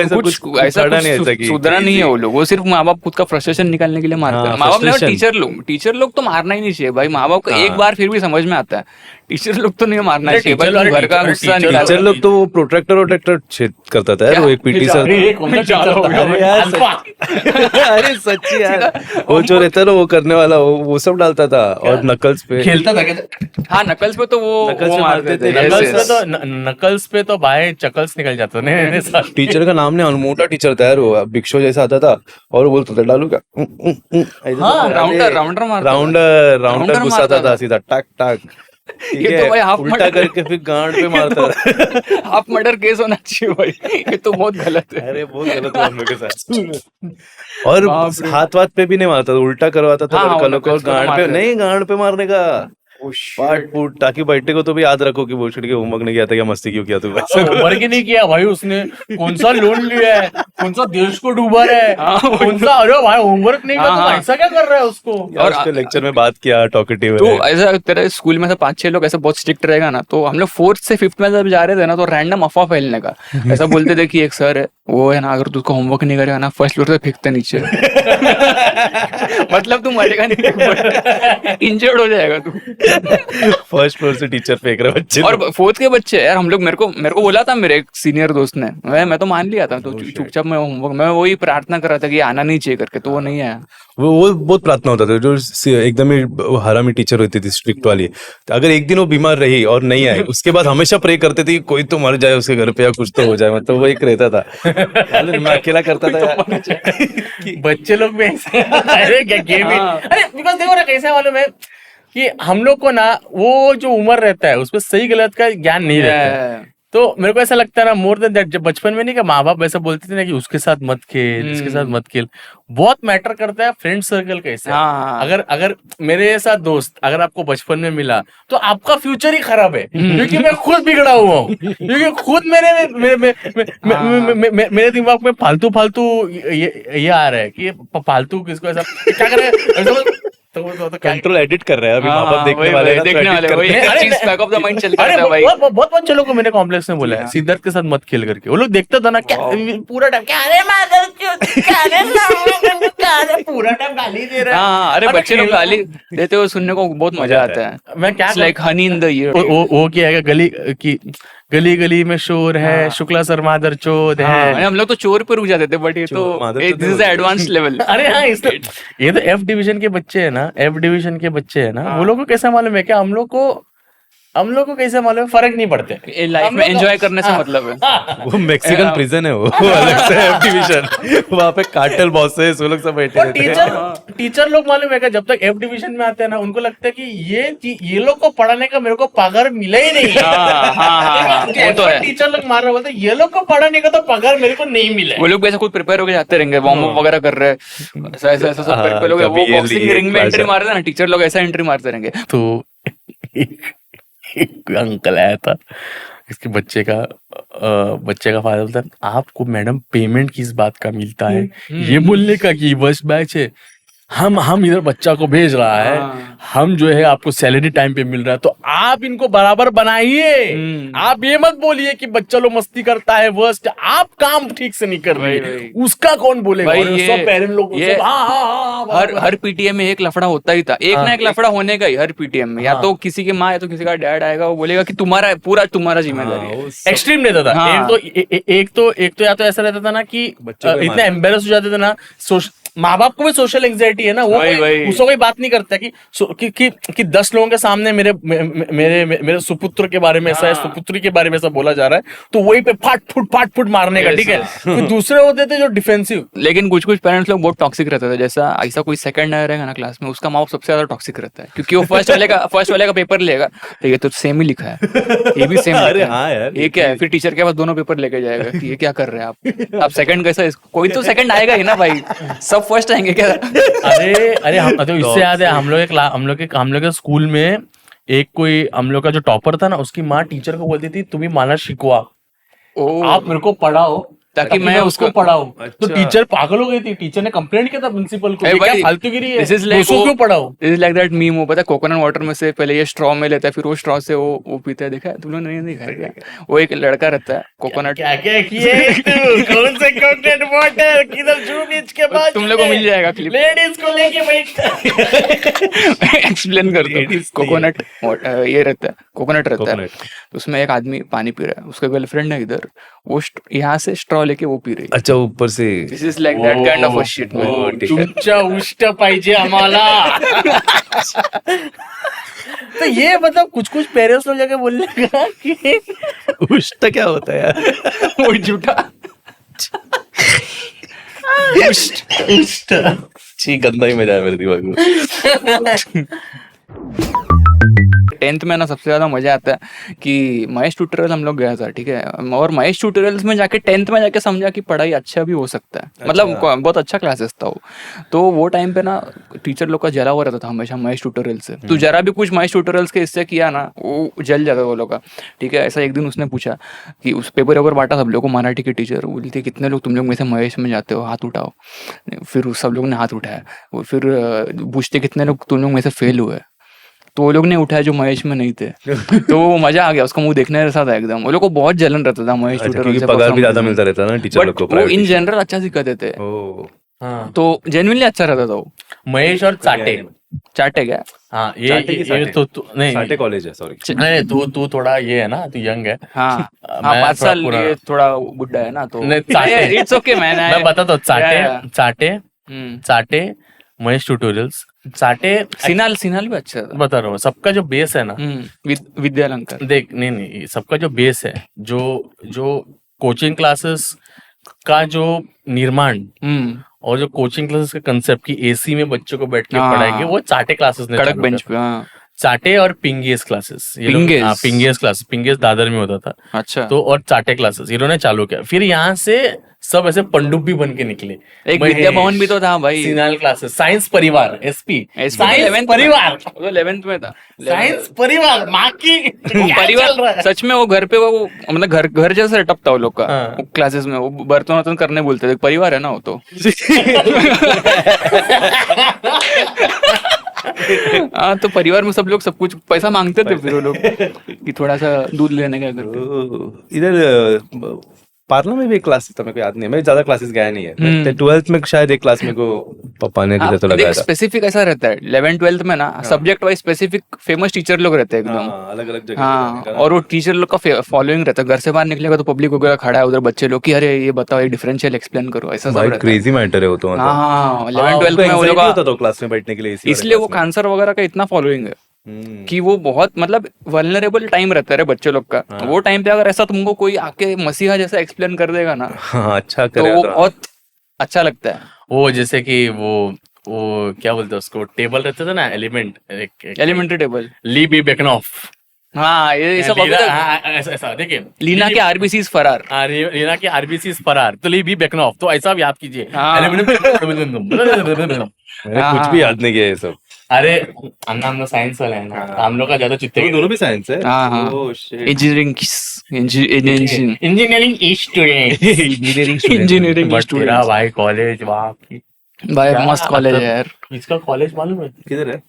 [SPEAKER 1] ऐसा सुधरा नहीं है वो लोग. वो सिर्फ माँ बाप खुद का फ्रस्ट्रेशन निकालने के लिए मारते हैं. माँ बाप नहीं, टीचर लोग तो मारना ही नहीं चाहिए भाई. माँ बाप को एक बार फिर भी समझ में आता है, टीचर लोग तो नहीं मारना चाहिए भाई, तुम घर का गुस्सा निकाल।
[SPEAKER 2] टीचर लोग तो वो प्रोट्रैक्टर छेद करता था यार, वो एक पीटी सर। अरे यार अरे सच्ची यार, वो जो रहता है ना वो करने वाला, वो सब डालता था और नकल्स पे
[SPEAKER 3] खेलता था क्या?
[SPEAKER 1] हाँ नकल्स पे तो वो मारते थे।
[SPEAKER 3] नकल्स पे तो भाई चकल्स निकल जाते थे।
[SPEAKER 2] टीचर का नाम नहीं, मोटा टीचर था यार वो, भिक्षु जैसा आता था और वो बोलता था डालू क्या, राउंडर घुसाता था सीधा टाक टाक।
[SPEAKER 1] ये तो भाई हाफ
[SPEAKER 2] उल्टा करके फिर गांड पे मारता था।
[SPEAKER 1] हाफ मर्डर केस होना चाहिए भाई, ये तो बहुत गलत है।
[SPEAKER 2] अरे बहुत गलत हुआ हम लोग के साथ। और हाथ पे भी नहीं मारता था, उल्टा करवाता था लड़का को, गांड पे नहीं, गांड पे मारने का पाट फूट, ताकि बैठे को तो भी याद रखो कि भोसड़ी के होमवर्क नहीं किया था, क्या मस्ती क्यों किया तू।
[SPEAKER 3] होमवर्क ही नहीं किया भाई उसने, कौन सा लोन लिया है, कौन सा देश को डूबा है, कौन सा, अरे भाई होमवर्क नहीं किया तो ऐसा क्या कर रहा है उसको।
[SPEAKER 2] और उसके लेक्चर में बात किया टॉकेटिव है।
[SPEAKER 1] तो ऐसा तेरे स्कूल में से 5-6 लोग ऐसे बहुत स्ट्रिक्ट रहेगा ना, तो हम लोग 4th से 5th में जब जा रहे थे ना, तो रैंडम अफवाह फैलने का ऐसा बोलते थे कि एक सर है वो है ना, अगर तू उसको होमवर्क नहीं करेगा ना 1st फ्लोर से फेंकते नीचे। मतलब तू मरेगा नहीं, इंजर्ड हो जाएगा तू।
[SPEAKER 2] 1st फ्लोर से टीचर फेंक रहे बच्चे,
[SPEAKER 1] और 4th के बच्चे यार, हम लोग मेरे को बोला था मेरे एक सीनियर दोस्त ने, मैं तो मान लिया था, तो चुपचाप मैं होमवर्क, मैं वही प्रार्थना कर रहा था कि आना नहीं चाहिए करके, तो वो नहीं आया।
[SPEAKER 2] वो बहुत प्रार्थना होता था, जो एकदम ही हरामी टीचर होती थी स्ट्रिक्ट वाली, अगर एक दिन वो बीमार रही और नहीं आई, उसके बाद हमेशा प्रे करते थे कोई तो मर जाए उसके घर पे या कुछ तो हो जाए, मतलब वो एक रहता था। मैं अकेला करता था
[SPEAKER 3] बच्चे लोग भी ऐसे, अरे क्या गेम, अरे बिकॉज देखो ना कैसे मालूम है कि हम लोग को ना वो जो उम्र रहता है उसमें सही गलत का ज्ञान नहीं रहता है। तो मेरे को ऐसा लगता है ना, मोर देन दैट, जब बचपन में नहीं कि माँ बाप ऐसा बोलते थे ना कि उसके साथ मत खेल, इसके साथ मत खेल, बहुत मैटर करता है फ्रेंड सर्कल कैसे। अगर मेरे साथ दोस्त अगर आपको बचपन में मिला तो आपका फ्यूचर ही खराब है, क्योंकि मैं खुद बिगड़ा हुआ हूँ, क्योंकि खुद मेरे दिमाग में फालतू ये आ रहा है कि फालतू किसको ऐसा क्या करे, तो
[SPEAKER 2] कंट्रोल एडिट कर रहे हैं अभी, माँ बाप देखने वाले
[SPEAKER 3] बहुत बच्चे लोग को मैंने कॉम्प्लेक्स में बोला है सिद्धार्थ के साथ मत खेल करके, वो लोग देखता था ना क्या पूरा टाइम, पूरा टाइम गाली दे रहा है।
[SPEAKER 1] अरे बच्चे लोग गाली देते हुए सुनने को बहुत मजा आता है।
[SPEAKER 3] मैं क्या
[SPEAKER 1] like Honey in the year,
[SPEAKER 3] वो क्या है, गली गली में शोर है, शुक्ला सर मादर चोद है।
[SPEAKER 1] हम लोग तो चोर पे रुक जाते थे, बट ये तो दिस इज एडवांस लेवल।
[SPEAKER 3] अरे हाँ, ये तो F डिवीजन के बच्चे है ना, F डिवीजन के बच्चे है ना, वो लोग को कैसा मालूम है क्या, हम लोग को कैसे मालूम है, फर्क नहीं पड़ते
[SPEAKER 1] लाइफ में, एंजॉय करने से मतलब है।
[SPEAKER 2] वो मैक्सिकन प्रिजन है, वो अलग से F डिवीजन, वहाँ पे कार्टेल बॉसेस वो लोग सब बैठे रहते हैं।
[SPEAKER 3] टीचर लोग मालूम है क्या, जब तक F डिवीजन में आते हैं ना, उनको लगता है कि ये लोग को पढ़ाने का मेरे को पगार मिला ही नहीं है। तो टीचर लोग मार रहे बोलते ये लोग को पढ़ाने का तो पगार मेरे को नहीं मिला।
[SPEAKER 1] वो लोग ऐसा खुद प्रिपेयर होकर जाते रहेंगे, वार्म अप वगैरह कर रहे हैं, ऐसा सब प्रिपेयर हो गया, वो बॉक्सिंग रिंग में एंट्री मारते हैं ना, टीचर लोग ऐसा एंट्री मारते रहेंगे।
[SPEAKER 3] तो एक अंकल आया था, इसके बच्चे का फादर बोलता है आपको मैडम पेमेंट किस बात का मिलता है, ये बोलने का कि बस बैच है, हम इधर बच्चा को भेज रहा है, हम जो है आपको सैलरी टाइम पे मिल रहा है, तो आप इनको बराबर बनाइए, आप ये मत बोलिए कि बच्चा लोग मस्ती करता है वर्स्ट, आप काम ठीक से नहीं कर रहे, उसका कौन बोलेगा। सब पेरेंट लोग
[SPEAKER 1] हर पीटीएम में एक लफड़ा होता ही था, एक ना एक लफड़ा होने का ही हर पीटीएम में, या तो किसी की माँ या तो किसी का डैड आएगा, वो बोलेगा कि तुम्हारा जिम्मेदारी है।
[SPEAKER 3] एक्सट्रीम रहता था, एक तो या तो ऐसा रहता था ना कि इतना एम्बेरस हो जाते थे ना, माँ बाप को भी सोशल एंग्जाइटी है ना, वो उसको कोई बात नहीं करता कि 10 लोगों के सामने मेरे सुपुत्र के बारे में ऐसा है, सुपुत्री के बारे में ऐसा बोला जा रहा है, तो वही पे फाट फुट मारने का, ठीक है। तो दूसरे होते थे जो डिफेंसिव।
[SPEAKER 1] लेकिन कुछ पेरेंट्स लोग बहुत टॉक्सिक रहते थे, जैसा ऐसा कोई सेकंड आया रहेगा ना क्लास में, उसका माँ बाप सबसे ज्यादा टॉक्सिक रहता है, क्योंकि वो फर्स्ट वाले का पेपर लेगा तो ये तो सेम ही लिखा है, ये भी सेम है, ये क्या है, फिर टीचर के पास दोनों पेपर लेके जाएगा कि ये क्या कर रहे हैं आप सेकंड कैसा, कोई तो सेकंड आएगा ही ना भाई, सब फर्स्ट आएंगे क्या।
[SPEAKER 3] अरे हम तो इससे याद है, हम लोग के स्कूल में एक कोई हम लोग का जो टॉपर था ना, उसकी माँ टीचर को बोलती थी तुम्ही मला शिकवा, आप मेरे को पढ़ाओ
[SPEAKER 1] ताकि मैं उसको
[SPEAKER 3] पढ़ाऊं। तो
[SPEAKER 2] अच्छा।
[SPEAKER 3] टीचर पागल हो गई थी, टीचर ने कंप्लेंट किया था प्रिंसिपल को,
[SPEAKER 1] ए
[SPEAKER 3] ये क्या
[SPEAKER 1] भाई,
[SPEAKER 3] फालतूगिरी है,
[SPEAKER 1] this is like
[SPEAKER 3] उसको
[SPEAKER 1] वो-
[SPEAKER 3] क्यों पढ़ाऊं?
[SPEAKER 1] इज लाइक दैट मीम, वो पता है कोकोनट वाटर में से पहले ये स्ट्रॉ में लेता है, फिर वो स्ट्रॉ से वो पीता है, देखा है तुम लोग नहीं देखा है क्या? वो एक लड़का रहता है कोकोनट,
[SPEAKER 3] क्या क्या किए तू? कौन से कोकोनट वाटर किधर जू बीच के पास?
[SPEAKER 1] तुम लोग को मिल जाएगा क्लिप,
[SPEAKER 3] लेडीज को लेके बैठ।
[SPEAKER 1] एक्सप्लेन कर दो। कोकोनट ये रहता है, कोकोनट रहता है,
[SPEAKER 2] Coconut।
[SPEAKER 1] उसमें एक आदमी पानी पी रहा है, उसका गर्लफ्रेंड है इधर, वो यहाँ से स्ट्रॉ लेके वो पी रही है।
[SPEAKER 2] अच्छा ऊपर से
[SPEAKER 1] this is like that kind of a shit man.
[SPEAKER 2] ओ, ठीक है।
[SPEAKER 3] तुमच्या उष्ट पाहिजे आम्हाला। तो ये मतलब कुछ कुछ पेरेंट्स लोग जाके बोलने का कि
[SPEAKER 2] उष्ट क्या होता है यार?
[SPEAKER 1] वो झूठा
[SPEAKER 3] उष्ट।
[SPEAKER 2] छी, गंदा ही मजा है मेरे दिमाग में।
[SPEAKER 1] 10th में ना सबसे ज्यादा मजा आता है कि महेश ट्यूटोरियल हम लोग गया था, ठीक है, और महेश ट्यूटोरियल्स में जाके 10th में जाके समझा कि पढ़ाई अच्छा भी हो सकता है, मतलब बहुत अच्छा क्लासेस था वो। तो वो टाइम पे ना टीचर लोग का जला हुआ रहता था हमेशा महेश ट्यूटोरियल से, तो जरा भी कुछ महेश ट्यूटोरियल्स के इससे किया ना वो जल जाता वो लोग का, ठीक है। ऐसा एक दिन उसने पूछा कि उस पेपर वेपर बांटा सब लोग को, मराठी के टीचर बोलती कितने लोग तुम लोग में से महेश में जाते हो, हाथ उठाओ। फिर सब लोग ने हाथ उठाया, वो फिर पूछते कितने लोग तुम लोग में से फेल हुए, तो वो लोग ने उठाया जो महेश में नहीं थे। तो वो मजा आ गया, उसका मुंह देखने जैसा था एकदम। वो लोग को बहुत जलन रहता था महेश
[SPEAKER 2] अच्छा,
[SPEAKER 1] ट्यूटोरियल
[SPEAKER 2] क्योंकि पगार भी ज्यादा मिलता रहता है ना टीचर लोग को,
[SPEAKER 1] बट वो इन जनरल अच्छा सिखाते थे,
[SPEAKER 3] हाँ।
[SPEAKER 1] तो जेन्युइनली अच्छा रहता था वो।
[SPEAKER 3] महेश और चाटे।
[SPEAKER 1] चाटे क्या?
[SPEAKER 3] हाँ
[SPEAKER 2] चाटे की
[SPEAKER 3] ये
[SPEAKER 2] साटे।
[SPEAKER 3] तो नहीं
[SPEAKER 2] साटे कॉलेज है, सॉरी।
[SPEAKER 3] नहीं, तू थोड़ा ये है ना, तू यंग है।
[SPEAKER 1] हाँ हाँ,
[SPEAKER 3] मैं
[SPEAKER 1] 5 साल
[SPEAKER 3] थोड़ा
[SPEAKER 1] ये थोड़ा बुड्ढा है ना, तो
[SPEAKER 3] नहीं, चाटे।
[SPEAKER 1] It's okay man.
[SPEAKER 3] मैं बताता हूँ, चाटे महेश ट्यूटोरियल्स, चाटे
[SPEAKER 1] सिनाल भी अच्छा था।
[SPEAKER 3] बता रहा हूँ, सबका जो बेस है ना,
[SPEAKER 1] विद्यालंकर
[SPEAKER 3] देख नहीं, सबका जो बेस है, जो कोचिंग क्लासेस का जो निर्माण और जो कोचिंग क्लासेस का कंसेप्ट की एसी में बच्चों को बैठ के
[SPEAKER 1] हाँ।
[SPEAKER 3] पढ़ाएंगे, वो चाटे क्लासेस ने
[SPEAKER 1] कड़क
[SPEAKER 3] चालू
[SPEAKER 1] बेंच
[SPEAKER 3] किया।
[SPEAKER 1] पे। हाँ
[SPEAKER 3] चाटे और पिंगेस क्लासेस, पिंगेस क्लासेस, पिंगेस दादर में होता था।
[SPEAKER 1] अच्छा,
[SPEAKER 3] तो और चाटे क्लासेस इन्होंने चालू किया। फिर यहाँ से सब ऐसे पंडुब्बी बन के निकले।
[SPEAKER 1] एक विद्या भवन भी तो था भाई,
[SPEAKER 3] सिनाल क्लासेस, साइंस परिवार, एसपी साइंस
[SPEAKER 1] 11th
[SPEAKER 3] परिवार,
[SPEAKER 1] वो 11th में था।
[SPEAKER 3] साइंस परिवार, माँ की
[SPEAKER 1] वो
[SPEAKER 3] क्या चल रहा
[SPEAKER 1] परिवार
[SPEAKER 3] है?
[SPEAKER 1] सच में वो घर पे वो मतलब घर जैसा सेटअप था वो लोग का।
[SPEAKER 3] हाँ।
[SPEAKER 1] वो क्लासेस में वो बर्तन वर्तन करने बोलते थे, परिवार है ना वो तो। हाँ, तो परिवार में सब लोग सब कुछ पैसा मांगते थे फिर वो लोग कि थोड़ा सा दूध लेने का करके।
[SPEAKER 2] इधर पार्ला में भी एक क्लास था, मेरे को याद नहीं है, मैं ज्यादा क्लासेस गया नहीं है। 12th में शायद एक क्लास में को पापा ने किधर तो लगाया था।
[SPEAKER 1] स्पेसिफिक ऐसा रहता है 11th-12th में ना, subject wise specific famous teacher लोग रहते हैं एकदम।
[SPEAKER 2] अलग अलग जगह।
[SPEAKER 1] हाँ, और वो टीचर लोग का फॉलोइंग रहता है। घर से बाहर निकलेगा तो पब्लिक वगैरह खड़ा है उधर, बच्चे लोग कि अरे ये बताओ, ये डिफरेंशियल एक्सप्लेन करो, ऐसा सब
[SPEAKER 2] भाई
[SPEAKER 1] रहता है।
[SPEAKER 2] क्रेजी मैटर है वो तो, मतलब
[SPEAKER 1] हाँ, 11th-12th में वो लोग
[SPEAKER 2] होता था क्लास में बैठने के लिए, इसी
[SPEAKER 1] इसलिए वो कैंसर वगैरह का इतना फॉलोइंग है कि वो बहुत मतलब वल्नरेबल टाइम रहता है रे बच्चे लोग का। वो टाइम पे अगर ऐसा तुमको कोई आके मसीहा जैसा एक्सप्लेन कर देगा ना,
[SPEAKER 2] हाँ, अच्छा
[SPEAKER 1] तो
[SPEAKER 2] करे
[SPEAKER 1] वो
[SPEAKER 2] तो।
[SPEAKER 1] बहुत अच्छा लगता है।
[SPEAKER 3] वो जैसे कि वो क्या बोलते हैं उसको, टेबल रहते थे ना,
[SPEAKER 1] एलिमेंट्री टेबल,
[SPEAKER 3] ली बी बेकनॉफ।
[SPEAKER 1] हाँ ये सब अभी तक।
[SPEAKER 3] ऐसा देखिए,
[SPEAKER 1] लीना के आरबीसी फरार।
[SPEAKER 3] लीना के आरबीसी फरार, तो ली बी बेकनॉफ, तो ऐसा आप याद कीजिए।
[SPEAKER 1] हाँ।
[SPEAKER 2] मैंने कुछ भी याद नहीं किया ये सब।
[SPEAKER 3] अरे अन्ना, हम लोग साइंस वाले हैं ना, तो हम लोग का ज्यादा चित्ते
[SPEAKER 2] तो दोनों भी साइंस है।
[SPEAKER 1] हाँ हाँ,
[SPEAKER 2] oh shit.
[SPEAKER 1] Engineering
[SPEAKER 3] engineering student,
[SPEAKER 2] engineering
[SPEAKER 3] but तेरा भाई कॉलेज, वाह
[SPEAKER 1] भाई मस्त कॉलेज है यार।
[SPEAKER 3] इसका कॉलेज मालूम है?
[SPEAKER 2] किधर है?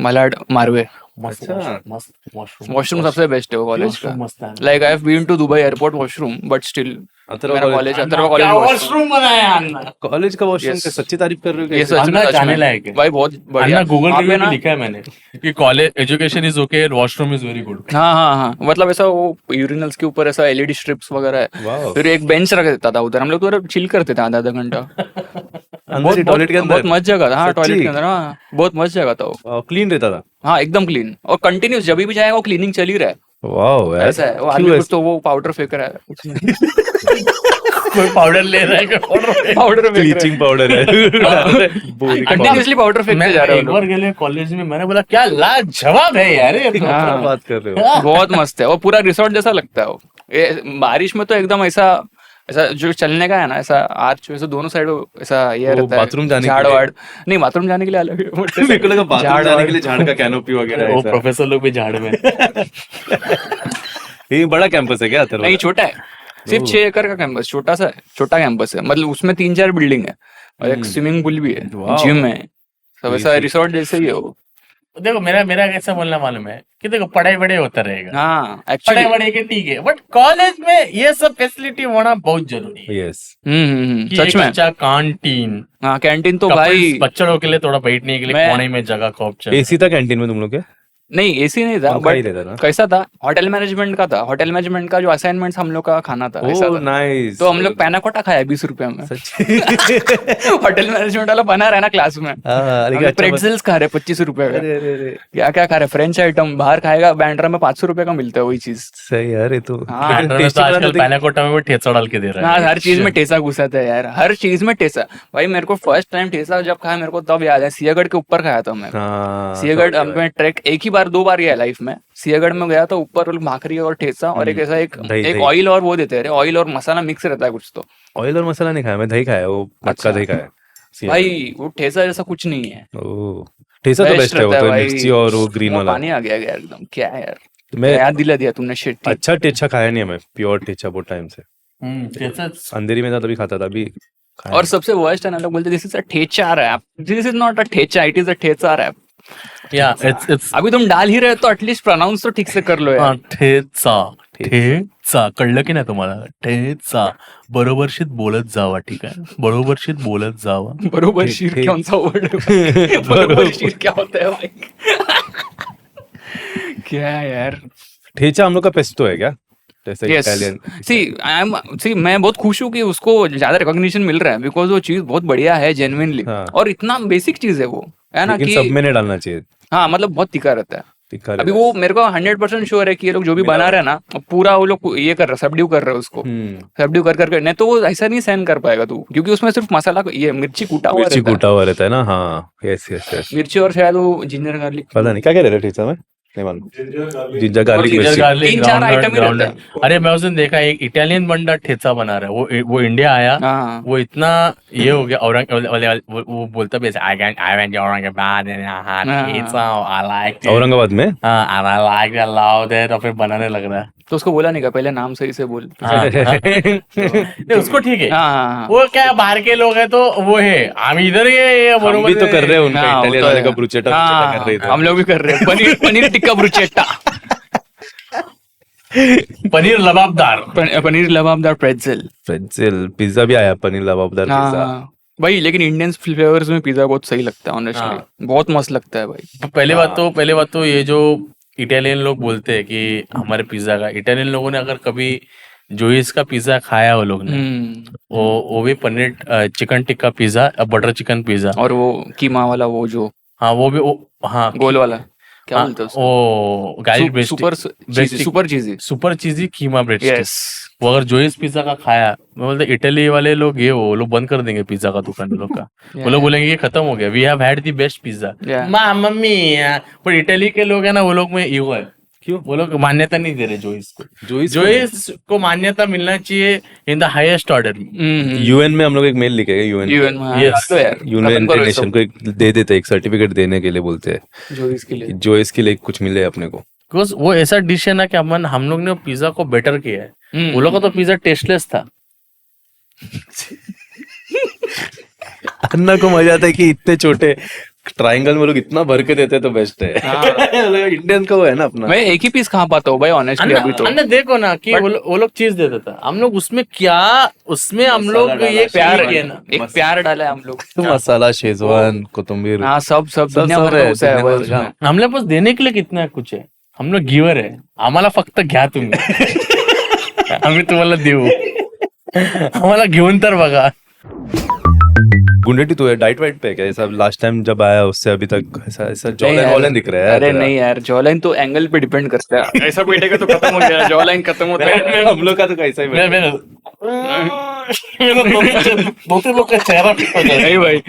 [SPEAKER 1] मलाड मारवे।
[SPEAKER 3] मस्त
[SPEAKER 2] अच्छा।
[SPEAKER 3] मस्त वॉशरूम,
[SPEAKER 1] वॉशरूम सबसे बेस्ट है वो कॉलेज का।
[SPEAKER 3] मस्त है।
[SPEAKER 1] Like I have been to Dubai airport washroom, but still मेरा कॉलेज अथर्वा कॉलेज
[SPEAKER 3] वॉशरूम बनाया अन्ना।
[SPEAKER 2] कॉलेज का वॉशरूम
[SPEAKER 1] Yes.
[SPEAKER 2] का सच्ची तारीफ कर रहे हो
[SPEAKER 1] ये
[SPEAKER 2] क्या?
[SPEAKER 1] सच में
[SPEAKER 3] अन्ना जाने लायक है
[SPEAKER 1] भाई, बहुत बढ़िया।
[SPEAKER 3] अन्ना। गूगल
[SPEAKER 1] वहाँ पे
[SPEAKER 3] रिव्यू
[SPEAKER 1] ना-
[SPEAKER 3] में लिखा है मैंने कि college education is okay, washroom is very good.
[SPEAKER 1] हाँ हाँ हाँ, मतलब ऐसा वो यूरिनल्स के ऊपर ऐसा एलईडी स्ट्रिप्स वगैरह है।
[SPEAKER 2] वाह।
[SPEAKER 1] फिर एक बेंच रख देता था उधर, हम लोग तो उधर चिल करते थे आधा घंटा।
[SPEAKER 2] अंदर टॉयलेट के अंदर
[SPEAKER 1] बहुत मस्त जगह था। हाँ,
[SPEAKER 2] सच्ची?
[SPEAKER 1] टॉयलेट के अंदर। हाँ, बहुत मस्त जगह था वो।
[SPEAKER 2] क्लीन रहता था।
[SPEAKER 1] हाँ, एकदम क्लीन, और कंटिन्यूस जब भी जाएगा वो क्लीनिंग चल ही रहा है।
[SPEAKER 2] वाह यार,
[SPEAKER 1] ऐसा है वो
[SPEAKER 2] क्यों
[SPEAKER 1] आदमी कुछ
[SPEAKER 2] ऐसा?
[SPEAKER 1] तो वो पाउडर फेंक रहा है
[SPEAKER 3] कोई पाउडर ले रहा है, कोई
[SPEAKER 1] पाउडर फेंक
[SPEAKER 2] ब्लीचिंग पाउडर है।
[SPEAKER 1] कंटिन्यूसली पाउडर
[SPEAKER 3] मैं
[SPEAKER 1] फेंकते जा रहे
[SPEAKER 3] एक
[SPEAKER 1] हो
[SPEAKER 3] बार गए कॉलेज में, मैंने बोला क्या लाजवाब है यार ये तो।
[SPEAKER 1] हाँ।
[SPEAKER 2] क्या बात कर रहे हो?
[SPEAKER 1] बहुत मस्त है वो, पूरा रिसोर्ट जैसा लगता है वो। ये बारिश में तो एकदम ऐसा ऐसा जो चलने का है ना, ऐसा आर्च वैसे दोनों साइड ऐसा ये
[SPEAKER 2] वो
[SPEAKER 1] रहता है।
[SPEAKER 2] बाथरूम जाने के
[SPEAKER 1] झाड़
[SPEAKER 2] लिए?
[SPEAKER 1] वाड़ नहीं, बाथरूम जाने के लिए अलग है।
[SPEAKER 2] मेरे को लगा बाथरूम
[SPEAKER 1] झाड़
[SPEAKER 2] जाने
[SPEAKER 1] वाड़।
[SPEAKER 2] के लिए झाड़ का कैनोपी वगैरह
[SPEAKER 3] वो
[SPEAKER 2] ऐसा।
[SPEAKER 3] प्रोफेसर लोग भी झाड़ में।
[SPEAKER 2] ये बड़ा कैंपस है क्या अथर्व?
[SPEAKER 1] नहीं, छोटा है। सिर्फ 6 एकड़ का कैंपस, छोटा कैंपस है, मतलब उसमें 3-4 बिल्डिंग है और एक स्विमिंग पूल भी है, जिम है, सब ऐसा रिसोर्ट जैसे ही है वो।
[SPEAKER 3] देखो मेरा कैसा बोलना मालूम है कि देखो पढ़ाई बड़े होता रहेगा,
[SPEAKER 1] हाँ
[SPEAKER 3] पढ़ाई
[SPEAKER 1] एक्चुअली
[SPEAKER 3] बड़े के ठीक है, बट कॉलेज में ये सब फैसिलिटी होना बहुत जरूरी है।
[SPEAKER 2] यस
[SPEAKER 3] कि
[SPEAKER 1] सच
[SPEAKER 3] एक
[SPEAKER 1] में।
[SPEAKER 3] अच्छा कैंटीन,
[SPEAKER 1] हाँ कैंटीन तो भाई,
[SPEAKER 3] बच्चों के लिए थोड़ा बैठने के लिए
[SPEAKER 1] मैं-
[SPEAKER 3] कोने में जगह का ऑप्शन।
[SPEAKER 2] एसी था कैंटीन में तुम लोग के?
[SPEAKER 1] नहीं एसी नहीं था,
[SPEAKER 2] पंखा ही
[SPEAKER 1] बट
[SPEAKER 2] रहता था।
[SPEAKER 1] कैसा था, होटल मैनेजमेंट का था, होटल मैनेजमेंट का जो असाइनमेंट हम लोग का खाना था ऐसा
[SPEAKER 2] ओह
[SPEAKER 1] था।
[SPEAKER 2] नाइस।
[SPEAKER 1] तो हम लोग पैना कोटा खाया 20 रुपए में। होटल मैनेजमेंट वाला बना रहा है ना क्लास में, प्रेट्जेल्स खा रहे 25 रुपए का, क्या क्या खा रहे, फ्रेंच आइटम बाहर खाएगा, बैंड्रा में 500 रुपए का मिलता है वही चीज।
[SPEAKER 2] सही यार, ये तो
[SPEAKER 1] हाँ,
[SPEAKER 3] बैंड्रा में तो आजकल पैनाकोटा में भी ठेचा डाल के दे रहा
[SPEAKER 1] हाँ
[SPEAKER 3] है।
[SPEAKER 1] हर चीज में ठेसा घुसाता है यार, हर चीज में ठेसा। भाई मेरे को फर्स्ट टाइम ठेसा जब खाया मेरे को तब याद है, सिंहगढ़ के ऊपर खाया था मैं।
[SPEAKER 2] हाँ,
[SPEAKER 1] सिंहगढ़ में ट्रैक एक ही बार 2 बार गया लाइफ में, सिंहगढ़ में गया तो ऊपर भाखरी और ठेसा और एक ऐसा एक
[SPEAKER 2] दही।
[SPEAKER 1] ऑयल और वो देते हैं, ऑयल और मसाला मिक्स रहता है कुछ तो।
[SPEAKER 2] ऑयल और मसाला नहीं खाया, मैं दही खाया, वो मटका
[SPEAKER 1] अच्छा।
[SPEAKER 2] दही खाया।
[SPEAKER 1] भाई वो ठेसा जैसा कुछ नहीं है,
[SPEAKER 2] ओह ठेसा तो
[SPEAKER 1] Best
[SPEAKER 2] बेस्ट है, वो
[SPEAKER 1] रहता
[SPEAKER 2] तो
[SPEAKER 1] भाई।
[SPEAKER 2] मिर्ची और वो ग्रीन वाला।
[SPEAKER 1] पानी आ गया यार एकदम, क्या है यार,
[SPEAKER 2] मैं
[SPEAKER 1] याद दिला दिया तुमने, शिट।
[SPEAKER 2] अच्छा ठेचा खाया नहीं है, मैं प्योर ठेचा बहुत टाइम से।
[SPEAKER 3] ठेचा
[SPEAKER 2] अंधेरी में था तभी खाता था, अभी खाया
[SPEAKER 1] और सबसे वर्स्ट है ना, लोग बोलते this is a thecha rap, this is not a thecha, it is a thecha rap.
[SPEAKER 3] या इट्स
[SPEAKER 1] अभी तुम डाल ही रहे हो तो एटलीस्ट प्रोनाउंस तो ठीक से कर लो यार।
[SPEAKER 3] ठेचा कळलं की नाही तुम्हाला? ठेचा बरोबरशीत बोलत जावा, ठीक आहे, बरोबरशीत बोलत जावा।
[SPEAKER 1] बरोबर शीर कौन सा वर्ड है? बरोबर शीर क्या होता है भाई? क्या है यार।
[SPEAKER 2] ठेचा हम लोग का पेस्टो है क्या, जैसे
[SPEAKER 1] यस
[SPEAKER 2] इटालियन?
[SPEAKER 1] सी मैं बहुत खुश हूँ कि उसको ज्यादा रिकॉग्निशन मिल रहा है, बिकॉज वो चीज बहुत बढ़िया है जेन्युइनली,
[SPEAKER 2] हाँ।
[SPEAKER 1] और इतना बेसिक चीज है वो, है ना
[SPEAKER 2] लेकिन
[SPEAKER 1] कि
[SPEAKER 2] सब में नहीं डालना चाहिए,
[SPEAKER 1] हाँ मतलब बहुत तीखा रहता है।
[SPEAKER 2] तीखा
[SPEAKER 1] अभी
[SPEAKER 2] रहता
[SPEAKER 1] वो मेरे को 100% श्योर है कि ये लोग जो भी बना रहे हैं ना, पूरा वो लोग ये कर रहे हैं, सबड्यू कर रहे हैं उसको,
[SPEAKER 2] है।
[SPEAKER 1] सबड्यू कर करके, नहीं तो वो ऐसा नहीं सहन कर पाएगा तू, क्योंकि उसमें सिर्फ मसाला ये मिर्ची कूटा हुआ
[SPEAKER 2] मिर्ची
[SPEAKER 1] रहता है,
[SPEAKER 2] कूटा हुआ रहता है ना, हाँ यस यस यस।
[SPEAKER 1] मिर्ची और शायद वो जिंजर गार्लिक,
[SPEAKER 2] पता नहीं क्या कह रहे थे ठेचा में, नहीं मालूम। जिंजर गार्लिक
[SPEAKER 1] ginger
[SPEAKER 2] मिर्ची।
[SPEAKER 1] garlic। 3-4 आइटम ही रहता है।
[SPEAKER 3] अरे मैं उस दिन देखा एक इटालियन बंदा ठेचा बना रहा है, वो इंडिया आया,
[SPEAKER 1] हाँ
[SPEAKER 3] वो इतना ये हो गया, वो बोलता भी ऐसे, I went to Aurangabad and I had
[SPEAKER 1] हाँ।
[SPEAKER 3] pizza, I liked it,
[SPEAKER 2] Aurangabad में
[SPEAKER 3] and I liked it, loved it, और फिर बनाने लग रहा है।
[SPEAKER 1] तो उसको बोला नहीं का पहले नाम सही से बोल।
[SPEAKER 3] नहीं, उसको ठीक है,
[SPEAKER 1] हाँ
[SPEAKER 3] वो क्या बाहर के लोग हैं तो वो है, हम इधर ये
[SPEAKER 2] हम
[SPEAKER 3] बरोबर
[SPEAKER 2] भी तो कर रहे हैं उनका,
[SPEAKER 1] हाँ, वो
[SPEAKER 2] इटालियन
[SPEAKER 1] तो
[SPEAKER 2] वाले
[SPEAKER 1] है।
[SPEAKER 2] का ब्रूचेटा
[SPEAKER 1] हाँ,
[SPEAKER 2] कर रहे थे
[SPEAKER 1] हम लोग भी कर रहे हैं, पनीर टिक्का ब्रूचेट्टा,
[SPEAKER 3] पनीर लबाबदार।
[SPEAKER 1] पनीर लबाबदार प्रेट्जेल।
[SPEAKER 2] प्रेट्जेल, पिज्जा भी आया, पनीर लबाबदार पिज्जा।
[SPEAKER 1] हाँ भाई, लेकिन इंडियन फ्लेवर्स में पिज्जा बहुत सही लगता है ऑनेस्टली, बहुत मस्त लगता है भाई।
[SPEAKER 3] पहले बात तो ये जो इटालियन लोग बोलते हैं कि हमारे पिज्जा का, इटालियन लोगों ने अगर कभी जोइस का पिज्जा खाया वो लोग ने, वो भी paneer chicken tikka pizza, butter chicken pizza,
[SPEAKER 1] और वो कीमा वाला वो जो,
[SPEAKER 3] हाँ वो भी हाँ
[SPEAKER 1] गोल वाला क्या बोलते हैं
[SPEAKER 3] वो गार्लिक ब्रेस्ट,
[SPEAKER 1] सुपर चीजी
[SPEAKER 3] कीमा ब्रेस्ट।
[SPEAKER 1] यस।
[SPEAKER 3] वो अगर जोइस पिज्जा का खाया, मैं बोलता इटली वाले लोग ये वो लोग बंद कर देंगे पिज्जा का दुकान लोग का। वो लोग बोलेंगे ये खत्म हो गया, we have had the best pizza.
[SPEAKER 1] Yeah.
[SPEAKER 3] Mummy पर इटली के लोग है ना, वो लोग में ईगो है, क्यों वो लोग मान्यता नहीं दे रहे जोइस को। जोइस को मान्यता मिलना चाहिए in the highest order.
[SPEAKER 2] UN में हम लोग एक मेल लिखेंगे, यूएन यूनाइटेड नेशन को दे देते, एक सर्टिफिकेट देने के लिए बोलते हैं जो इसके लिए कुछ मिले अपने को।
[SPEAKER 3] बिकॉज वो ऐसा डिश है ना कि हम लोग ने पिज्जा को बेटर किया है। वो लोग का तो पिज्जा टेस्टलेस था।
[SPEAKER 2] अन्ना को मजा आता है कि इतने छोटे ट्रायंगल में लोग इतना भर के देते हैं तो बेस्ट है। इंडियन का वो है ना अपना।
[SPEAKER 1] मैं एक ही पीस खा पाता हूँ भाई ऑनेस्टली अभी तो।
[SPEAKER 3] अन्ना देखो ना कि वो लोग चीज देता था, हम लोग उसमें क्या, उसमें हम लोग ये
[SPEAKER 1] प्यार
[SPEAKER 3] किया ना,
[SPEAKER 1] एक प्यार डाला है हम लोग,
[SPEAKER 2] मसाला, शेजवान, कोथिंबीर,
[SPEAKER 1] हाँ सब दुनिया भर का उसा है वो उसमें।
[SPEAKER 3] हमला पास देणे के लिए कितना कुछ आहे, हम लोग गिवर आहे, आम्हाला फक्त घ्या तुम्ही, आम्ही तुम्हाला देऊ, आम्हाला घेऊन तर बघा।
[SPEAKER 2] गुंडेटी तो है डाइट वाइट पे क्या, ऐसा लास्ट टाइम जब आया उससे अभी तक ऐसा जॉलाइन दिख रहा है।
[SPEAKER 1] अरे नहीं यार, जॉलाइन तो एंगल पे डिपेंड करता है, ऐसा बैठेगा तो खत्म हो गया, जॉलाइन खत्म होता है।
[SPEAKER 2] हम लोग का तो कैसा ही
[SPEAKER 3] दो तीन लोग का चेहरा fit हो जाए।
[SPEAKER 1] नहीं भाई,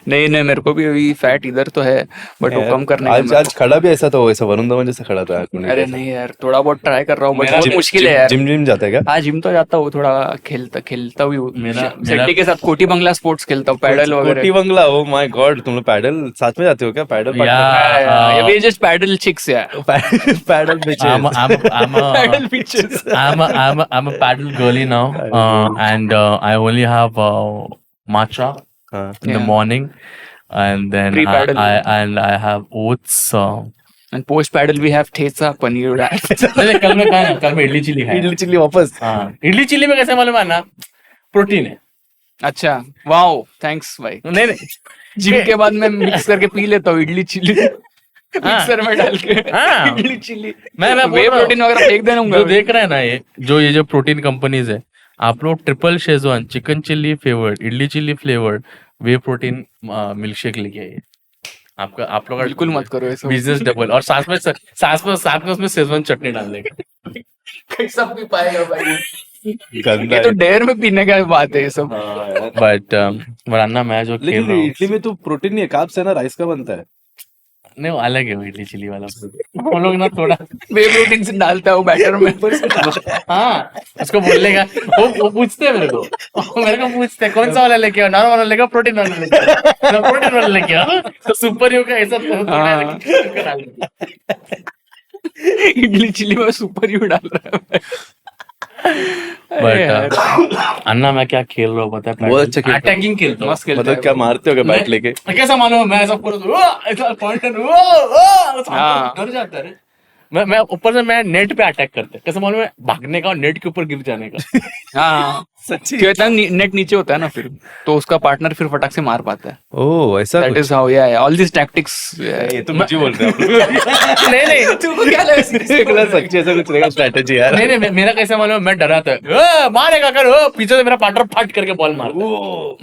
[SPEAKER 1] नहीं मेरे को भी अभी फैट इधर तो है, बट वो कम करने
[SPEAKER 2] आज
[SPEAKER 1] का
[SPEAKER 2] आज खड़ा भी ऐसा तो वैसा वरुण धवन जैसा खड़ा था।
[SPEAKER 1] अरे नहीं यार, थोड़ा बहुत ट्राई कर रहा हूँ, बट
[SPEAKER 3] मेरा
[SPEAKER 1] बहुत मुश्किल है यार।
[SPEAKER 2] जिम जाता है क्या?
[SPEAKER 1] हाँ, जिम तो जाता हूँ, थोड़ा खेलता भी हूँ।
[SPEAKER 3] मेरा-
[SPEAKER 1] सेट्टी के साथ कोटी बंगला स्पोर्ट्स खेलता हूँ, पैडल
[SPEAKER 2] कोटी
[SPEAKER 1] वगैरह।
[SPEAKER 2] बंगला, ओ माय गॉड, तुम लोग पैडल साथ में जाते हो क्या? Paddle
[SPEAKER 3] Yeah.
[SPEAKER 1] We just paddle chicks, yeah.
[SPEAKER 2] Paddle
[SPEAKER 3] I'm
[SPEAKER 1] Paddle bitches.
[SPEAKER 3] I'm a paddle girly now, and I only have matcha in the
[SPEAKER 1] Yeah.
[SPEAKER 3] morning, and then
[SPEAKER 1] Pre-paddle.
[SPEAKER 3] I have oats.
[SPEAKER 1] And post paddle we have thesa paneer wrap.
[SPEAKER 3] नहीं, कल में खाया, कल में idli chilli खाया।
[SPEAKER 2] Idli chilli वापस।
[SPEAKER 3] हाँ, idli chilli में कैसे मालूम है ना, प्रोटीन है।
[SPEAKER 1] अच्छा, वाओ, थैंक्स भाई।
[SPEAKER 3] नहीं नहीं,
[SPEAKER 1] जिम के बाद मैं मिक्स करके पी लेता हूँ इडली चिली, मिक्सर में डाल के।
[SPEAKER 3] हाँ।
[SPEAKER 1] इडली चिली,
[SPEAKER 3] मैं बोल
[SPEAKER 1] वे
[SPEAKER 3] रहा हूँ,
[SPEAKER 1] प्रोटीन वगैरह फेंक देना
[SPEAKER 3] जो देख रहे हैं ना, ये जो प्रोटीन कंपनीज है, आप लोग triple schezwan chicken chilli flavoured, idli chilli flavoured whey protein milk shake लेके आइए। आप लोग
[SPEAKER 1] बिल्कुल मत करो ऐसा।
[SPEAKER 3] बिजनेस डबल, और साथ में उसमें शेजवान चटनी डाल देगा।
[SPEAKER 1] कैसा पी पाएगा भाई?
[SPEAKER 2] गंदा
[SPEAKER 1] ये तो
[SPEAKER 2] है।
[SPEAKER 1] डेयर में पीने का बात है ये सब।
[SPEAKER 3] बट वरना मैं जो खेल
[SPEAKER 2] लेकिन
[SPEAKER 3] रहा हूँ,
[SPEAKER 2] इडली में तो प्रोटीन नहीं है, कार्ब्स है ना, राइस का बनता है।
[SPEAKER 3] नहीं वो अलग है, वो इडली चिल्ली वाला। हम लोग ना थोड़ा
[SPEAKER 1] वे प्रोटीन से डालता है वो बैटर में।
[SPEAKER 3] हाँ, उसको बोलने का वो पूछते हैं मेरे को पूछते हैं कौन सा वाला लेके आओ, नॉर्मल वाला लेके आओ, प्रोटीन वाला लेके आओ, प्रोटीन वाला लेके आओ, तो सुपर हीरो का ऐसा थोड़ा है, लेकिन
[SPEAKER 1] इडली चिली में सुपर यू डाल रहा है।
[SPEAKER 3] बट अन्ना मैं क्या खेल रहा हूँ पता है?
[SPEAKER 2] बहुत अच्छा खेलता है।
[SPEAKER 3] अटैकिंग खेलता हूँ।
[SPEAKER 1] मस्त खेलता
[SPEAKER 2] मतलब
[SPEAKER 1] है
[SPEAKER 2] क्या मारते हो क्या बैट लेके?
[SPEAKER 3] कैसा मालूम, मैं ऐसा पूरा ऐसा पॉइंटर
[SPEAKER 1] हाँ।
[SPEAKER 3] डर जाता है। मैं ऊपर से मैं नेट पे अटैक करते, कैसे मालूम है? भागने का और नेट के ऊपर गिर जाने का।
[SPEAKER 1] हाँ,
[SPEAKER 2] सच्ची?
[SPEAKER 1] क्यों नेट नीचे होता है ना, फिर तो उसका पार्टनर फिर फटाक से मार पाता है।
[SPEAKER 2] ओह ऐसा
[SPEAKER 1] दैट
[SPEAKER 2] कुछ?
[SPEAKER 1] इज हाउ, या ऑल दिस टैक्टिक्स।
[SPEAKER 2] ये तो मुझे बोल रहे हो।
[SPEAKER 3] नहीं
[SPEAKER 1] तुमको क्या लगा सीरियसली?
[SPEAKER 2] सच्ची ऐसा कुछ रहेगा स्ट्रेटेजी यार।
[SPEAKER 3] नहीं, मेरा कैसे मालूम, मैं डरा था, मारेगा कर, पीछे से मेरा पार्टनर फट करके बॉल मार।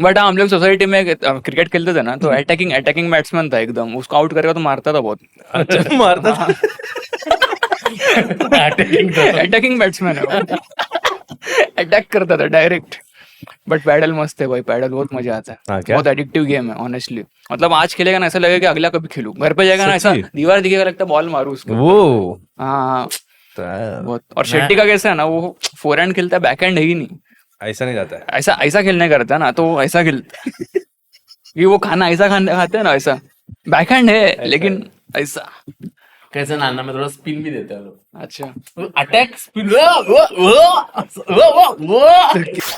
[SPEAKER 1] बट हम लोग सोसाइटी में क्रिकेट खेलते थे ना, तो अटैकिंग बैट्समैन था एकदम, उसको आउट करेगा तो मारता था बहुत।
[SPEAKER 2] अच्छा मारता था।
[SPEAKER 1] अटैकिंग बैट्समैन है, अटैक करता था डायरेक्ट। बट पैडल मस्त है भाई, पैडल बहुत मजा आता है।
[SPEAKER 2] हाँ, क्या?
[SPEAKER 1] बहुत एडिक्टिव गेम है ऑनेस्टली। मतलब आज खेलेगा ना, ऐसा लगेगा कि अगला कभी खेलूं। घर पे जाएगा ना, ऐसा
[SPEAKER 2] सच्ची?
[SPEAKER 1] दीवार दिखेगा, लगता है बॉल मारू उसको।
[SPEAKER 2] वो
[SPEAKER 1] हाँ, बहुत। और शेट्टी का कैसा है ना, वो फोरहैंड खेलता है, बैकहैंड है ही नहीं।
[SPEAKER 2] ऐसा नहीं जाता है।
[SPEAKER 1] ऐसा खेलने का रहता है ना, तो ऐसा खेलता है कि वो खाना ऐसा खाते हैं ना, ऐसा बैकहैंड है लेकिन ऐसा।
[SPEAKER 3] कैसे नाना में थोड़ा स्पिन भी देता है लोग।
[SPEAKER 1] अच्छा,
[SPEAKER 3] अटैक स्पिन।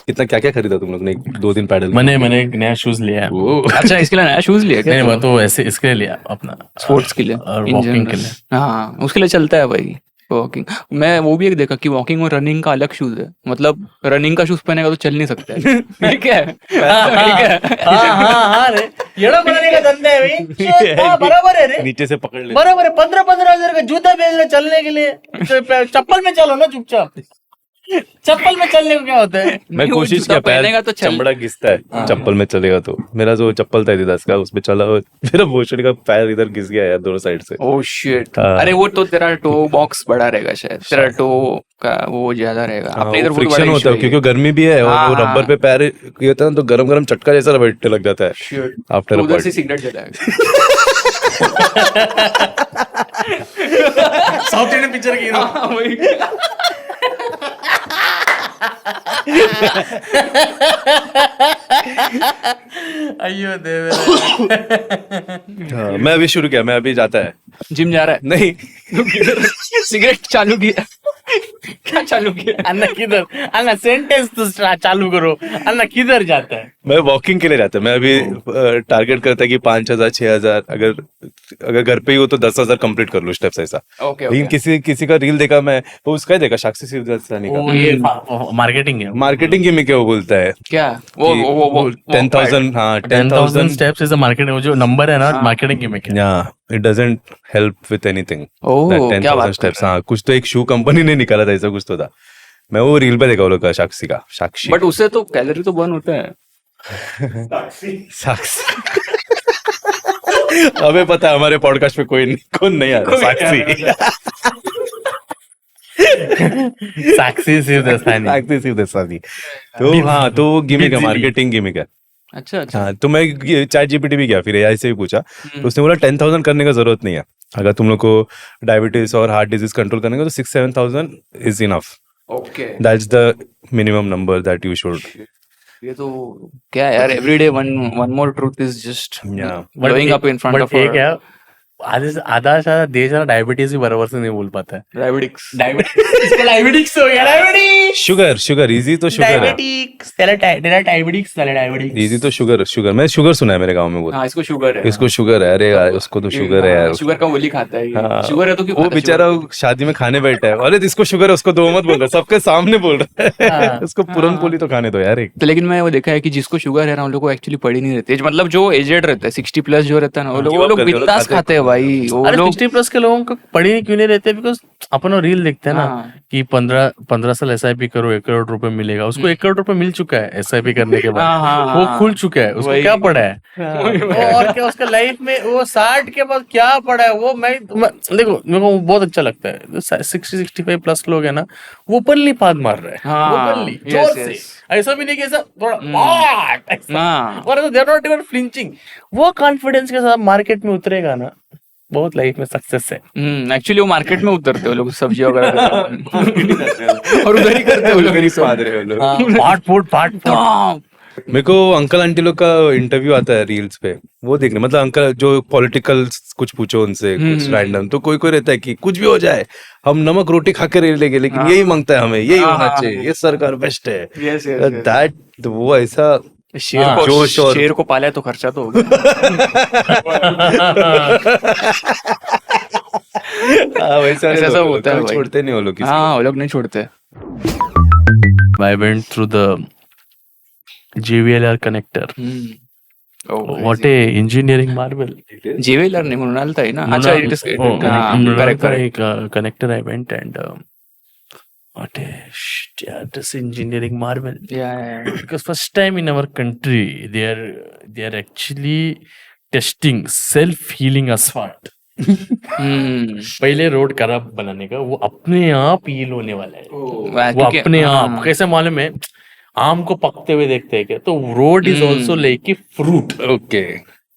[SPEAKER 2] कितना क्या क्या खरीदा तुम लोग ने 2 दिन पैडल?
[SPEAKER 3] मैंने एक नया शूज लिया है।
[SPEAKER 1] अच्छा, इसके लिए नया शूज लिया क्या?
[SPEAKER 3] नहीं, वो तो ऐसे इसके लिए लिया अपना
[SPEAKER 1] स्पोर्ट्स के लिए,
[SPEAKER 3] और
[SPEAKER 1] in
[SPEAKER 3] walking
[SPEAKER 1] general।
[SPEAKER 3] के लिए।
[SPEAKER 1] हाँ, उसके लिए चलता है भाई वॉकिंग। मैं वो भी एक देखा कि वॉकिंग और रनिंग का अलग शूज है। मतलब रनिंग का शूज पहनेगा तो चल नहीं सकता है। ठीक है, ठीक है।
[SPEAKER 3] हाँ रे, येड़ा बनाने का धंधा है भाई। हाँ, बराबर है रे,
[SPEAKER 2] नीचे से पकड़ ले।
[SPEAKER 3] बराबर है। 15,000 का जूता बेच रहे चलने के लिए, चप्पल में चलो ना चुपचाप। चप्पल में चलने को क्या होता है?
[SPEAKER 2] मैं कोशिश
[SPEAKER 1] जूता
[SPEAKER 2] किया,
[SPEAKER 1] पहनेगा
[SPEAKER 2] पैर
[SPEAKER 1] तो चल।
[SPEAKER 2] चमड़ा घिसता है चप्पल में चलेगा तो। मेरा जो चप्पल था एडिडास का, उसमें चला मेरा भोसड़ी का पैर इधर घिस गया यार, दोनों साइड से।
[SPEAKER 1] Oh shit.
[SPEAKER 2] हाँ।
[SPEAKER 1] अरे वो तो तेरा टो बॉक्स बड़ा रहेगा शायद, तेरा टो का वो ज्यादा रहेगा। अपने इधर बहुत बड़ा
[SPEAKER 2] फ्रिक्शन होता है
[SPEAKER 1] issue
[SPEAKER 2] क्योंकि गर्मी भी है, और
[SPEAKER 1] हाँ,
[SPEAKER 2] वो
[SPEAKER 1] हाँ।
[SPEAKER 2] रबर पे पैर ये होता है ना, तो गरम गरम चटका जैसा बैठने लग जाता है
[SPEAKER 1] Shit।
[SPEAKER 2] आफ्टर
[SPEAKER 1] तो
[SPEAKER 2] अ
[SPEAKER 1] उधर से
[SPEAKER 2] पार्टी।
[SPEAKER 1] सिगरेट जलाएगा।
[SPEAKER 3] साउथ इंडियन पिक्चर की हीरो।
[SPEAKER 1] हाँ, वही।
[SPEAKER 3] अयो देव।
[SPEAKER 2] हाँ, मैं अभी शुरू किया, मैं अभी जाता है।
[SPEAKER 1] जिम जा रहा है?
[SPEAKER 2] नहीं,
[SPEAKER 1] सिगरेट चालू किया? क्या चालू किया?
[SPEAKER 3] अन्ना किधर, अन्ना सेंटेंस तो चालू करो। अन्ना किधर जाता है?
[SPEAKER 2] मैं वॉकिंग के लिए जाता है। मैं अभी टारगेट करता है कि 5,000 6,000, अगर घर पे ही हो तो 10,000 कंप्लीट कर लो स्टेप्स ऐसा।
[SPEAKER 1] ओके,
[SPEAKER 2] लेकिन किसी का रील देखा मैं, वो उसका ही देखा, साक्षी सिरदर्शनी
[SPEAKER 3] वो
[SPEAKER 2] का।
[SPEAKER 3] ये मार्केटिंग है।
[SPEAKER 2] मार्केटिंग की में क्या वो बोलता है
[SPEAKER 1] क्या वो
[SPEAKER 2] 10,000, हाँ
[SPEAKER 3] 10,000 स्टेप्स इज अ मार्केटिंग, वो जो नंबर है ना मार्केटिंग की में क्या।
[SPEAKER 2] It doesn't help with anything.
[SPEAKER 1] ओह, क्या
[SPEAKER 2] 10,000
[SPEAKER 1] बात
[SPEAKER 2] स्टेप्स, हाँ कुछ तो एक शू कंपनी ने निकाला था, ऐसा कुछ तो था। मैं वो रील पे देखा वो लोग का, साक्षी।
[SPEAKER 1] बट उससे तो कैलोरी तो बर्न होता है।
[SPEAKER 2] साक्षी हमें पता है, हमारे पॉडकास्ट पे कौन नहीं आ रहा। साक्षी
[SPEAKER 3] साक्षी शिवदसानी।
[SPEAKER 2] साक्षी शिवदसानी। तो हाँ, तो वो गिमिक है, मार्केटिंग गिमिक है।
[SPEAKER 1] अच्छा अच्छा।
[SPEAKER 2] हाँ, तो मैं चैट जीपीटी भी गया, फिर एआई से भी पूछा, तो उसने बोला 10,000 करने का जरूरत नहीं है। अगर तुम लोग को डायबिटीज और हार्ट डिजीज कंट्रोल करने का, तो 6-7,000 is enough.
[SPEAKER 1] Okay.
[SPEAKER 2] That's the minimum number that you should.
[SPEAKER 1] ये तो क्या है यार, everyday one more truth is just
[SPEAKER 2] Yeah.
[SPEAKER 1] Blowing up in front of
[SPEAKER 3] एक है, आधा सारा देश है डायबिटीज भी बराबर से नहीं बोल पाता है।
[SPEAKER 1] डायबिटिक्स।
[SPEAKER 3] डायबिटिक्स हो गया, डायबिटीज,
[SPEAKER 2] शुगर इजी तो शुगर है,
[SPEAKER 3] डायबिटिक्स, तेरा डायबिटिक्स।
[SPEAKER 2] इजी तो शुगर। मैं शुगर सुना है मेरे गांव में,
[SPEAKER 1] हाँ, इसको शुगर है।
[SPEAKER 2] इसको शुगर है। अरे यार, उसको तो शुगर है यार।
[SPEAKER 1] शुगर का गोली खाता है ये।
[SPEAKER 2] हाँ,
[SPEAKER 1] शुगर है तो क्यों
[SPEAKER 2] वो
[SPEAKER 1] खाता है
[SPEAKER 2] बेचारा शादी में खाने बैठा है, अरे इसको शुगर है, उसको दो मत बोल रहा, सबके सामने बोल रहा है। उसको पूरन पोली तो खाने दो यार एक।
[SPEAKER 1] तो लेकिन मैं वो देखा है कि जिसको शुगर है ना, उन लोग को एक्चुअली पड़ी नहीं रहती, मतलब जो एजेड रहता है 60+ जो रहता है ना, वो लोग बिंदास खाते हैं भाई। वो
[SPEAKER 3] अरे
[SPEAKER 1] लोग
[SPEAKER 3] 60+ के लोगों को पढ़ी क्यों नहीं रहते? बिकॉज अपन वो रील देखते हैं ना
[SPEAKER 1] हाँ।
[SPEAKER 3] कि 15 साल SIP करो, 1 करोड़ रुपए मिलेगा। उसको 1 करोड़ रुपए मिल चुका है SIP करने के
[SPEAKER 1] हाँ, हाँ,
[SPEAKER 3] बाद, वो
[SPEAKER 1] हाँ।
[SPEAKER 3] खुल चुका है, उसको
[SPEAKER 1] वही।
[SPEAKER 3] क्या पड़ा है? और क्या उसका लाइफ में वो 60 के बाद क्या पड़ा है? वो मैं देखो, मेरे को बहुत अच्छा लगता है 60-65+ लोग है ना, वो ओपनली पाद मार रहे हैं,
[SPEAKER 1] हाँ,
[SPEAKER 3] ओपनली
[SPEAKER 1] yes,
[SPEAKER 3] जोर
[SPEAKER 1] yes.
[SPEAKER 3] से, ऐसा भी नहीं कि ऐसा थोड़ा ऐसा।
[SPEAKER 1] हाँ।
[SPEAKER 3] और they are not even flinching. वो कॉन्फिडेंस के साथ मार्केट में उतरेगा ना, बहुत लाइफ में सक्सेस है।
[SPEAKER 1] एक्चुअली वो मार्केट में उतरते हो लोग, सब्जी वगैरह और उधर ही करते हो लोग।
[SPEAKER 3] पाट
[SPEAKER 2] मेरे को अंकल आंटी लोग का इंटरव्यू आता है रील्स पे, वो देखने, मतलब अंकल जो पॉलिटिकल कुछ पूछो उनसे, कुछ रैंडम, तो कोई रहता है कि कुछ भी हो जाए, हम नमक रोटी खा के रह लेंगे, लेकिन यही मांगता है हमें, यही होना चाहिए, ये सरकार बेस्ट है।
[SPEAKER 1] Yes, yes, yes.
[SPEAKER 2] दैट वो ऐसा जोश और
[SPEAKER 1] शेर को पाला है तो खर्चा तो होगा।
[SPEAKER 2] वैसा
[SPEAKER 1] ऐसा सब होता है
[SPEAKER 2] कभी
[SPEAKER 1] भाई।
[SPEAKER 2] छोड़ते नहीं वो लोग किसी
[SPEAKER 1] हाँ, वो लोग नहीं छोड़ते।
[SPEAKER 3] I went through the JVLR connector. What a engineering marvel.
[SPEAKER 1] JVLR नहीं, मृणाल था ही ना। अच्छा, it is correct.
[SPEAKER 3] Connector I went and what a shit, yeah, this engineering marvel.
[SPEAKER 1] Yeah.
[SPEAKER 3] Because first time in our country they are actually testing self-healing asphalt. पहले road खराब बनाने का, वो अपने आप हील होने वाला है। वो अपने आप कैसे मालूम है? आम को पकते हुए देखते हैं क्या? तो road is also like a fruit.
[SPEAKER 2] Okay,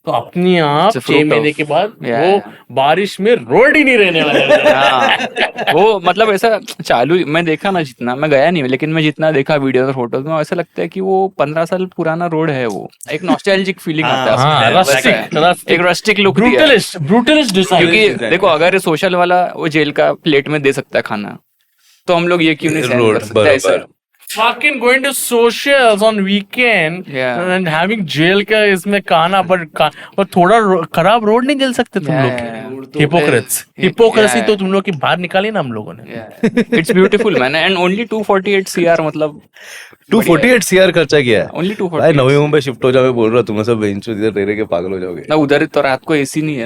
[SPEAKER 3] तो अपने आप 6 महीने के बाद
[SPEAKER 1] Yeah.
[SPEAKER 3] वो बारिश में रोड ही नहीं रहने वाला है।
[SPEAKER 1] वो मतलब ऐसा चालू, मैं देखा ना, जितना मैं गया नहीं, लेकिन मैं जितना देखा वीडियो और फोटोज में, ऐसा लगता है कि वो 15 साल पुराना रोड है। वो एक नॉस्टैल्जिक फीलिंग आता है,
[SPEAKER 3] rustic,
[SPEAKER 1] एक रस्टिक लुक दिया है।
[SPEAKER 3] Brutalist design.
[SPEAKER 1] क्योंकि देखो, अगर सोशल वाला वो जेल का प्लेट में दे सकता है खाना, तो हम लोग ये क्यों नहीं सहन कर सकते ऐसा?
[SPEAKER 3] Fucking going to socials on weekend and having jail का इसमें खाना, पर थोड़ा खराब रोड नहीं जल सकते तुम लोग? हिपोक्रेसी तो तुम लोग की बाहर निकाली ना हम लोगों ने।
[SPEAKER 1] It's beautiful man, and only 248 CR, मतलब
[SPEAKER 2] 248 CR खर्चा किया है।
[SPEAKER 1] ओनली
[SPEAKER 2] भाई
[SPEAKER 1] 248।
[SPEAKER 2] नवी मुंबई शिफ्ट हो जाओ, मैं बोल रहा हूँ, तुम सब बेंचो इधर रह के पागल हो जाओगे।
[SPEAKER 1] ना उधर तो रात को AC नहीं है,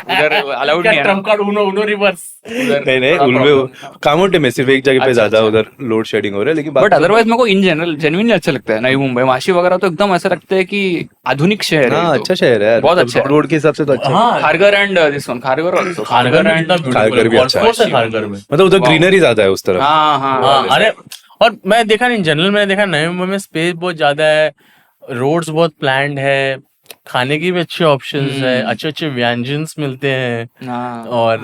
[SPEAKER 1] उधर अलाउड नहीं है ना।
[SPEAKER 3] ट्रम्प कार्ड उनो रिवर्स।
[SPEAKER 2] नहीं उनमें कामोटे में सिर्फ एक जगह पे ज्यादा उधर लोड शेडिंग हो रहा है, लेकिन
[SPEAKER 1] बट अदरवाइज मेरे को इन जनरल जेन्युइनली अच्छा लगता है नई मुंबई, वाशी वगैरह तो एकदम ऐसा लगता है कि आधुनिक शहर है।
[SPEAKER 2] हाँ, अच्छा शहर है,
[SPEAKER 1] बहुत अच्छा है।
[SPEAKER 2] रोड के हिसाब से तो अच्छा है।
[SPEAKER 3] हाँ,
[SPEAKER 1] Kharghar and this one, Kharghar also।
[SPEAKER 2] Kharghar भी अच्छा है।
[SPEAKER 3] खारघर में
[SPEAKER 2] मतलब उधर ग्रीनरी ज्यादा है उस तरफ।
[SPEAKER 1] हाँ हाँ,
[SPEAKER 3] अरे, और मैं देखा नहीं, जनरल मैंने देखा नई मुंबई में स्पेस बहुत ज्यादा है, रोड्स बहुत प्लान्ड है, खाने की भी अच्छे ऑप्शंस है, अच्छे अच्छे व्यंजन मिलते हैं,
[SPEAKER 1] हाँ।
[SPEAKER 3] और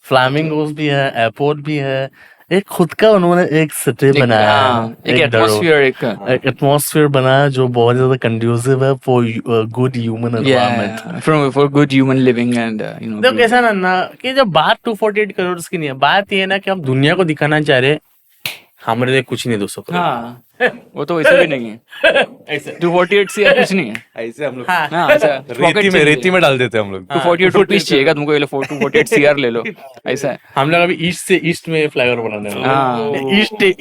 [SPEAKER 3] फ्लामिंगोस भी है, एयरपोर्ट भी है। एक खुद का उन्होंने एक सिटी बनाया है,
[SPEAKER 1] एक एटमॉस्फेयर, एक
[SPEAKER 3] एटमॉस्फेयर बनाया जो बहुत ज्यादा कंड्यूसिव है for good human environment,
[SPEAKER 1] for good human living and you know.
[SPEAKER 3] देखो कैसा ना कि जब बात 248 करोड़ की नहीं है, बात ये है ना कि हम दुनिया को दिखाना चाह रहे हमारे लिए कुछ नहीं 200 करोड़।
[SPEAKER 1] हाँ, वो तो वैसे भी नहीं है।
[SPEAKER 3] ऐसे
[SPEAKER 1] 248 CR कुछ नहीं है।
[SPEAKER 2] ऐसे हम लोग
[SPEAKER 1] हाँ, ऐसा
[SPEAKER 2] रेती में डाल देते हैं हम लोग।
[SPEAKER 1] 248 रुपीज चाहिएगा तुमको, ये लो 248 CR ले लो, ऐसा है।
[SPEAKER 3] हम लोग अभी ईस्ट से ईस्ट में फ्लाईओवर बनाने वाले
[SPEAKER 1] हाँ।
[SPEAKER 3] हैं। ईस्ट से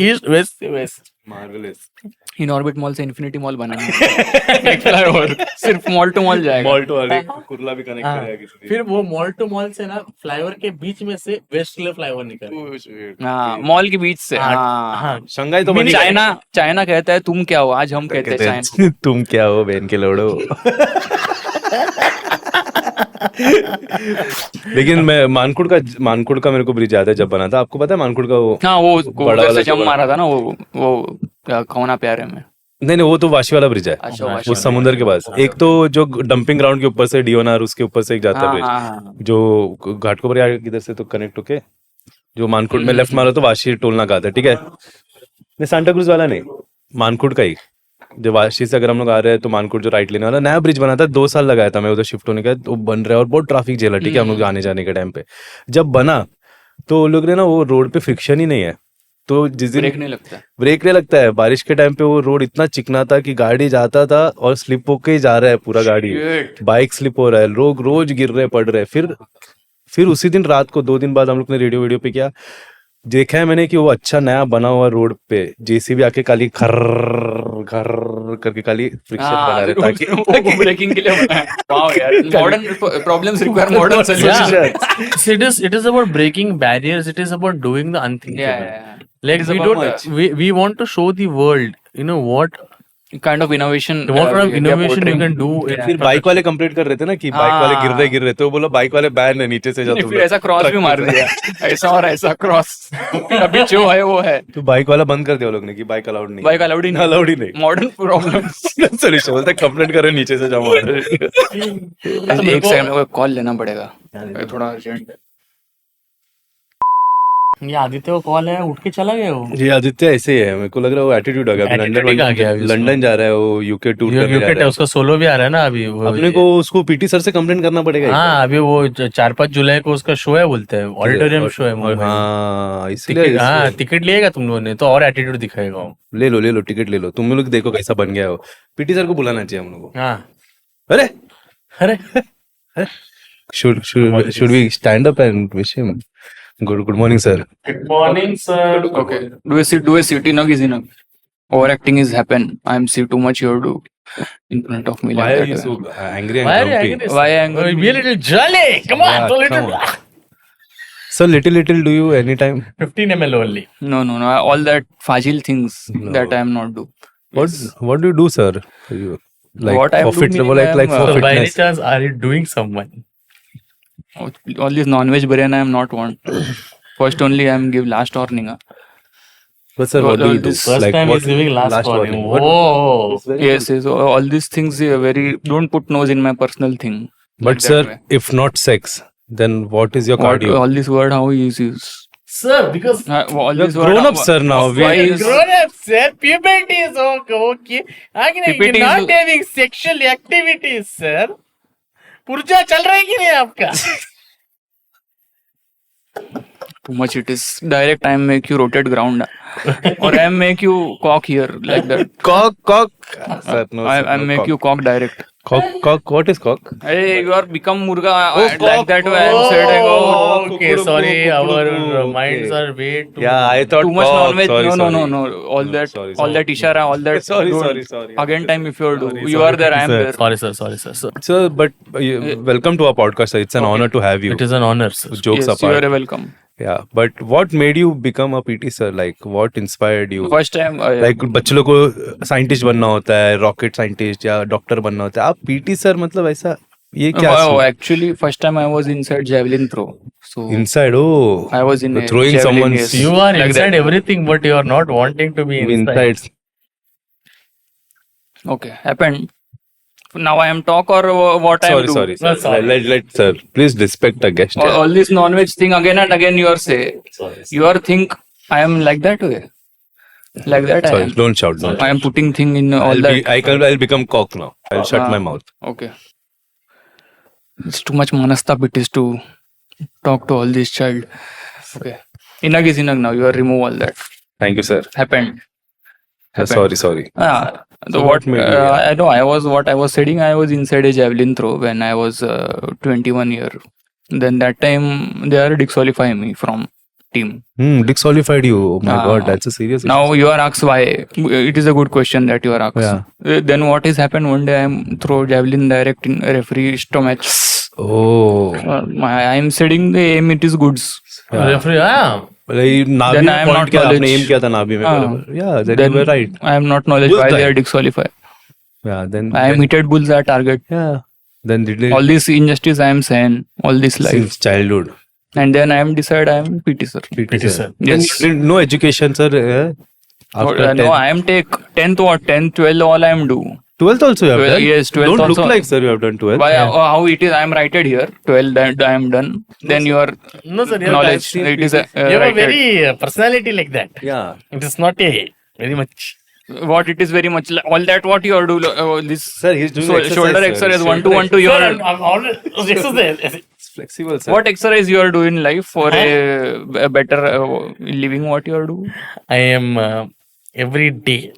[SPEAKER 3] ईस्ट, वेस्ट से west.
[SPEAKER 2] Marvellous.
[SPEAKER 1] Inorbit mall से इन्फिनिटी मॉल बनाना है। एक फ्लाईओवर सिर्फ मॉल टू मॉल जाएगा।
[SPEAKER 2] मॉल टू वाले कुर्ला भी कनेक्ट करेगा किसी दिन।
[SPEAKER 3] फिर वो मॉल टू मॉल से ना फ्लाईओवर के बीच में से वेस्ट के लिए फ्लाईओवर निकल।
[SPEAKER 1] हाँ, मॉल के बीच से। हाँ,
[SPEAKER 3] हाँ,
[SPEAKER 2] शंघाई तो बनी।
[SPEAKER 1] चाइना कहता है तुम क्या हो, आज हम कहते हैं चाइना।
[SPEAKER 2] तुम क्या हो बहन के लोड़ो। लेकिन मैं मानकुड़ का मेरे को ब्रिज याद है जब बना था। आपको पता है मानकुड़ का वो
[SPEAKER 1] हाँ वो
[SPEAKER 2] बड़ा
[SPEAKER 1] उधर
[SPEAKER 2] वाला
[SPEAKER 1] से जम
[SPEAKER 2] जो
[SPEAKER 1] मारा था ना वो कौना प्यारे में।
[SPEAKER 2] नहीं वो तो वाशी वाला ब्रिज है।
[SPEAKER 1] अच्छा
[SPEAKER 2] वो समुद्र के पास एक तो जो डंपिंग ग्राउंड के ऊपर से डियोनार उसके ऊपर से एक जाता है
[SPEAKER 1] हाँ
[SPEAKER 2] ब्रिज
[SPEAKER 1] हाँ हाँ
[SPEAKER 2] जो घाटकोपर किधर से तो कनेक्ट होके जो मानकुड़ में लेफ्ट मारो तो वाशी टोल नाका आता है, ठीक है। नहीं सांता क्रूज वाला नहीं, मानकुड़ का ही। जब वाशी से अगर हम लोग आ रहे हैं तो मानकुड़ जो राइट लेने वाला नया ब्रिज बना था, 2 साल लगाया था मैं उधर शिफ्ट होने का। तो बन रहा है और बहुत ट्रैफिक झेला, ठीक है, हम लोग आने जाने के टाइम पे। जब बना तो वो लोग ने ना वो रोड पे फ्रिक्शन ही नहीं है, तो जिस दिन
[SPEAKER 1] ब्रेक नहीं लगता।
[SPEAKER 2] ब्रेक नहीं लगता है बारिश के टाइम पे वो रोड इतना चिकना था कि गाड़ी जाता था और स्लिप होके ही जा रहा है पूरा गाड़ी,
[SPEAKER 1] Shit.
[SPEAKER 2] बाइक स्लिप हो रहा है, लोग रोज गिर रहे पड़ रहे। फिर उसी दिन रात को 2 दिन बाद हम लोग ने रेडियो पे किया, देखा है मैंने कि वो अच्छा नया बना हुआ रोड पे जेसीबी आके खाली खर खर करके खाली फ्रिक्शन बना रहे ताकि
[SPEAKER 1] वो ब्रेकिंग के लिए बना है। वाओ यार, modern problems require modern solutions.
[SPEAKER 3] It is about breaking barriers. It is about doing the unthinkable.
[SPEAKER 1] Yeah.
[SPEAKER 3] Like
[SPEAKER 1] It is
[SPEAKER 3] we
[SPEAKER 1] about
[SPEAKER 3] don't,
[SPEAKER 1] much.
[SPEAKER 3] we want to show the world, you know what
[SPEAKER 1] Kind of innovation.
[SPEAKER 3] what kind of
[SPEAKER 1] we are
[SPEAKER 3] innovation you
[SPEAKER 1] portraying.
[SPEAKER 3] can do.
[SPEAKER 2] फिर bike वाले complaint कर रहे थे ना कि bike वाले गिर रहे, तो वो बोला बाइक वाले बैन है, नीचे से जा
[SPEAKER 1] नहीं,
[SPEAKER 2] तुम
[SPEAKER 1] फिर
[SPEAKER 2] लोग।
[SPEAKER 1] ऐसा क्रॉस भी मार दिया, ऐसा और ऐसा क्रॉस। अभी जो है वो है।
[SPEAKER 2] तो बाइक वाला बंद कर दिया वो लोग ने कि बाइक अलाउड नहीं,
[SPEAKER 1] बाइक अलाउड ही नहीं।
[SPEAKER 2] अलाउड ही नहीं।
[SPEAKER 1] Modern problems.
[SPEAKER 2] सोल्यूशन बोलता कंप्लेंट करे नीचे से जाओ।
[SPEAKER 1] एक सेकंड में कॉल लेना पड़ेगा, थोड़ा अर्जेंट है।
[SPEAKER 3] ये आदित्य को कॉल है, उठ के चला गया वो।
[SPEAKER 2] जी आदित्य ऐसे ही है, मेरे को लग रहा है वो एटीट्यूड आ गया। अभी
[SPEAKER 3] Attitude आ गया अभी उसको।
[SPEAKER 2] लंदन जा रहा है, वो यूके टूर करने जा रहा है।
[SPEAKER 3] उसका सोलो भी आ रहा है ना अभी वो।
[SPEAKER 2] अपने को उसको पीटी सर से कंप्लेंट करना पड़ेगा।
[SPEAKER 3] हाँ अभी वो 4-5 जुलाई को उसका शो है, बोलते हैं ऑडिटोरियम शो है मुंबई में।
[SPEAKER 2] हाँ इसलिए
[SPEAKER 3] हाँ टिकट लिएगा तुम लोगों ने तो और एटीट्यूड दिखाएगा वो।
[SPEAKER 2] ले लो टिकट ले लो, तुम लोग देखो कैसा बन गया हो। पीटी सर को बुलाना चाहिए हम लोग को।
[SPEAKER 3] हाँ
[SPEAKER 2] अरे
[SPEAKER 3] अरे
[SPEAKER 2] should we stand up and wish him good morning sir?
[SPEAKER 3] Good morning sir.
[SPEAKER 1] Okay. Do a seat enough is enough. Overacting is happen. I'm see too much here to in front of me.
[SPEAKER 2] Why
[SPEAKER 1] like
[SPEAKER 2] are you
[SPEAKER 1] that.
[SPEAKER 2] so angry and
[SPEAKER 3] Why are you
[SPEAKER 2] grumpy?
[SPEAKER 3] angry?
[SPEAKER 1] Why angry?
[SPEAKER 3] Be a little jolly. Come on,
[SPEAKER 2] Yeah,
[SPEAKER 3] so little.
[SPEAKER 2] come on. So little do you anytime
[SPEAKER 3] 15 ml only.
[SPEAKER 1] No. All that fragile things
[SPEAKER 2] No.
[SPEAKER 1] that I am not do.
[SPEAKER 2] what do you do sir? You, like
[SPEAKER 1] What I
[SPEAKER 2] for
[SPEAKER 1] do
[SPEAKER 2] fit
[SPEAKER 1] meaning
[SPEAKER 2] like
[SPEAKER 1] I am,
[SPEAKER 2] for
[SPEAKER 3] So by any
[SPEAKER 2] fitness.
[SPEAKER 3] chance, are you doing someone?
[SPEAKER 1] All this non-veg biryani I am not want. First only I am give last warning.
[SPEAKER 2] But sir, what do you do?
[SPEAKER 1] This
[SPEAKER 3] First
[SPEAKER 2] Like
[SPEAKER 3] time
[SPEAKER 2] what-
[SPEAKER 3] he's giving last warning.
[SPEAKER 2] What-
[SPEAKER 3] Whoa.
[SPEAKER 1] Yes. So all these things very don't put nose in my personal thing.
[SPEAKER 2] But
[SPEAKER 1] Like that
[SPEAKER 2] sir,
[SPEAKER 1] way.
[SPEAKER 2] if not sex, then what is your
[SPEAKER 1] What,
[SPEAKER 2] cardio?
[SPEAKER 1] all this word how he uses.
[SPEAKER 3] Sir, because
[SPEAKER 1] All
[SPEAKER 2] You're
[SPEAKER 1] this word.
[SPEAKER 2] grown up, sir. Now
[SPEAKER 1] Why
[SPEAKER 2] we
[SPEAKER 1] is-
[SPEAKER 3] grown up, sir. Puberty is okay. Again,
[SPEAKER 1] Puberty
[SPEAKER 3] you're not
[SPEAKER 1] is-
[SPEAKER 3] having sexual activities, sir. पुर्जा चल रहा है कि नहीं आपका?
[SPEAKER 1] Too much it is. Direct I make you rotate ground. Or I make you cock here like that.
[SPEAKER 2] cock. Sir, no.
[SPEAKER 1] I
[SPEAKER 2] sir, no
[SPEAKER 1] make
[SPEAKER 2] cock.
[SPEAKER 1] you cock direct.
[SPEAKER 2] Cock. What is cock?
[SPEAKER 1] Hey, you are become murga like
[SPEAKER 2] cock.
[SPEAKER 1] that way. I am said I go.
[SPEAKER 3] Oh, okay,
[SPEAKER 2] Kukuruku,
[SPEAKER 3] sorry. Our
[SPEAKER 2] kukuruku,
[SPEAKER 3] minds
[SPEAKER 2] okay.
[SPEAKER 3] are way too.
[SPEAKER 2] Yeah, I thought
[SPEAKER 1] Too much
[SPEAKER 2] cock.
[SPEAKER 1] non-veg.
[SPEAKER 2] Sorry,
[SPEAKER 1] No. All
[SPEAKER 2] No,
[SPEAKER 1] that,
[SPEAKER 2] sorry,
[SPEAKER 1] all that ishara, all that.
[SPEAKER 2] Sorry,
[SPEAKER 1] don't.
[SPEAKER 2] sorry.
[SPEAKER 1] Again, time if you do.
[SPEAKER 2] Sorry,
[SPEAKER 1] You
[SPEAKER 2] sorry,
[SPEAKER 1] are there. I am
[SPEAKER 2] sir.
[SPEAKER 1] there.
[SPEAKER 3] Sorry, sir.
[SPEAKER 2] Sir, but welcome to our podcast. Sir. It's an honor to have you.
[SPEAKER 3] It is an honor, sir.
[SPEAKER 2] Jokes
[SPEAKER 1] Yes, you
[SPEAKER 2] apart.
[SPEAKER 1] are welcome.
[SPEAKER 2] Yeah, but what made you become a PT sir? Like, what inspired you?
[SPEAKER 1] First time.
[SPEAKER 2] Like बच्चे लोग को scientist बनना होता है, rocket scientist या doctor बनना होता है, आप पीटी सर मतलब ऐसा ये क्या?
[SPEAKER 1] Actually, first time I was inside javelin throw. So
[SPEAKER 2] Inside, oh,
[SPEAKER 1] I was in a
[SPEAKER 2] throwing
[SPEAKER 1] javelin,
[SPEAKER 2] someone's
[SPEAKER 1] yes.
[SPEAKER 3] You are
[SPEAKER 1] Like
[SPEAKER 3] inside
[SPEAKER 1] that.
[SPEAKER 3] everything, but you are not wanting to be inside.
[SPEAKER 2] inside.
[SPEAKER 1] Okay, happened. Now I am talk or what I am do.
[SPEAKER 2] Sorry.
[SPEAKER 3] No, sorry.
[SPEAKER 2] Let sir, please respect a guest.
[SPEAKER 1] All this non-veg thing again and again you are say. You are think I am like that way. Like that I
[SPEAKER 2] Sorry,
[SPEAKER 1] am.
[SPEAKER 2] don't shout. Don't.
[SPEAKER 1] I am putting thing in all that.
[SPEAKER 2] I'll become cock now. I'll shut my mouth.
[SPEAKER 1] Okay. It's too much manastap it is to talk to all this child. Okay. Inag is inag now. You are remove all that.
[SPEAKER 2] Thank you, sir.
[SPEAKER 1] Happened.
[SPEAKER 2] Sorry.
[SPEAKER 1] The
[SPEAKER 2] So
[SPEAKER 1] what
[SPEAKER 2] what made you-
[SPEAKER 1] I know I was saying I was inside a javelin throw when I was 21 year. Then that time they are disqualifying me from team.
[SPEAKER 2] Disqualified you. Oh my
[SPEAKER 1] Ah.
[SPEAKER 2] God, that's a serious issue.
[SPEAKER 1] Now you are asked why. It is a good question that you are asked.
[SPEAKER 2] Yeah.
[SPEAKER 1] Then what is happened one day I am throw javelin direct in referee stomach.
[SPEAKER 2] Oh.
[SPEAKER 1] I am setting the aim. It is goods.
[SPEAKER 3] Referee, हाँ.
[SPEAKER 2] नाभि
[SPEAKER 1] Then
[SPEAKER 2] में
[SPEAKER 1] I am
[SPEAKER 2] point
[SPEAKER 1] not
[SPEAKER 2] किया आपने
[SPEAKER 1] knowledge.
[SPEAKER 2] aim किया था नाभि में
[SPEAKER 1] हाँ.
[SPEAKER 2] बराबर. Yeah, then
[SPEAKER 1] Then
[SPEAKER 2] you were right.
[SPEAKER 1] I am not knowledge
[SPEAKER 2] Who's
[SPEAKER 1] why they
[SPEAKER 2] that?
[SPEAKER 1] are disqualified.
[SPEAKER 2] Yeah, then
[SPEAKER 1] I am hitted bulls are target.
[SPEAKER 2] yeah. Then did they
[SPEAKER 1] All this injustice I am saying, all this life.
[SPEAKER 2] since childhood?
[SPEAKER 1] And then I am decide I am PT sir.
[SPEAKER 2] PT
[SPEAKER 3] sir.
[SPEAKER 2] Then
[SPEAKER 1] Yes.
[SPEAKER 2] you did no education, sir. After
[SPEAKER 1] No,
[SPEAKER 2] 10th?
[SPEAKER 1] I am take 10th or 10th, 12th, all I am do.
[SPEAKER 2] 12th also you have
[SPEAKER 1] 12th,
[SPEAKER 2] done?
[SPEAKER 1] yes, 12th
[SPEAKER 2] Don't look
[SPEAKER 1] also.
[SPEAKER 2] like, sir, you have done 12th.
[SPEAKER 1] By how it is, I am righted here. 12th that I am done. Then your
[SPEAKER 3] No, sir.
[SPEAKER 1] knowledge,
[SPEAKER 2] seen
[SPEAKER 1] it is
[SPEAKER 3] You have a
[SPEAKER 1] righted.
[SPEAKER 3] very personality like that.
[SPEAKER 2] Yeah.
[SPEAKER 3] It is not a very much.
[SPEAKER 1] What it is very much all that what you are do this
[SPEAKER 2] Sir, he's doing exercise,
[SPEAKER 1] shoulder
[SPEAKER 2] sir.
[SPEAKER 1] exercise
[SPEAKER 2] Shoulder
[SPEAKER 1] 1 to 1 to your
[SPEAKER 3] I'm always exercise.
[SPEAKER 2] It's flexible, sir.
[SPEAKER 1] what exercise you are doing in life for a better living what you are do.
[SPEAKER 3] I am every day.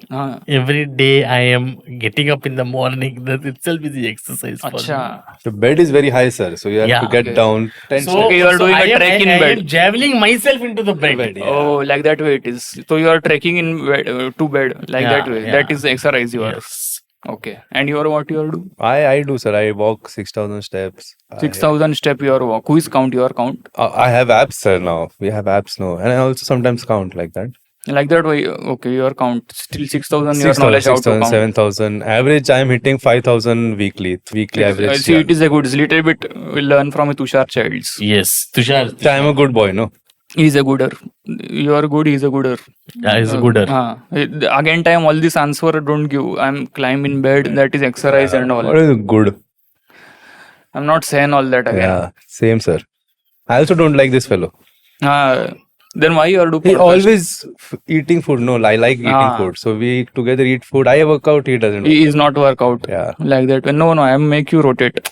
[SPEAKER 3] Every day I am getting up in the morning. That itself is the exercise for me.
[SPEAKER 1] Acha.
[SPEAKER 2] The bed is very high, sir. So you have
[SPEAKER 3] Yeah.
[SPEAKER 2] to get down 10
[SPEAKER 3] So,
[SPEAKER 2] steps.
[SPEAKER 1] Okay, you are doing
[SPEAKER 3] I
[SPEAKER 1] a
[SPEAKER 3] am-
[SPEAKER 1] trek in
[SPEAKER 3] I
[SPEAKER 1] bed.
[SPEAKER 3] am javeling myself into the bed.
[SPEAKER 1] Oh, like that way it is. So you are trekking in bed, to bed like
[SPEAKER 3] Yeah,
[SPEAKER 1] that way.
[SPEAKER 3] yeah.
[SPEAKER 1] That is the exercise you are.
[SPEAKER 3] Yes.
[SPEAKER 1] Okay. And you are what you are do?
[SPEAKER 2] I do, sir. I walk 6,000 steps.
[SPEAKER 1] 6,000 step you are walk. Who is count your count?
[SPEAKER 2] I have apps, sir, now. We have apps now. And I also sometimes count like that.
[SPEAKER 1] Like that way. Okay, your count still 6,000. Your
[SPEAKER 2] 6,000,
[SPEAKER 1] knowledge how to
[SPEAKER 2] 6,000,
[SPEAKER 1] count.
[SPEAKER 2] 7,000. Average, I'm hitting 5,000 weekly. Weekly average.
[SPEAKER 1] See, it is a good. It's little bit we learn from a Tushar childs.
[SPEAKER 3] Yes. Tushar.
[SPEAKER 2] I'm a good boy, no?
[SPEAKER 1] He is a gooder. You are good. He is a gooder.
[SPEAKER 3] Yeah, he's a gooder.
[SPEAKER 1] Again, time all this answer don't give. I'm climb in bed. That is exercise and all.
[SPEAKER 2] What is good?
[SPEAKER 1] I'm not saying all that again.
[SPEAKER 2] Yeah, same, sir. I also don't like this fellow.
[SPEAKER 1] Then why you are do
[SPEAKER 2] He
[SPEAKER 1] podcast?
[SPEAKER 2] always eating food. No, I like eating food. So we together eat food. I work out. He doesn't.
[SPEAKER 1] He is not work out
[SPEAKER 2] Yeah.
[SPEAKER 1] like that. No, I am make you rotate.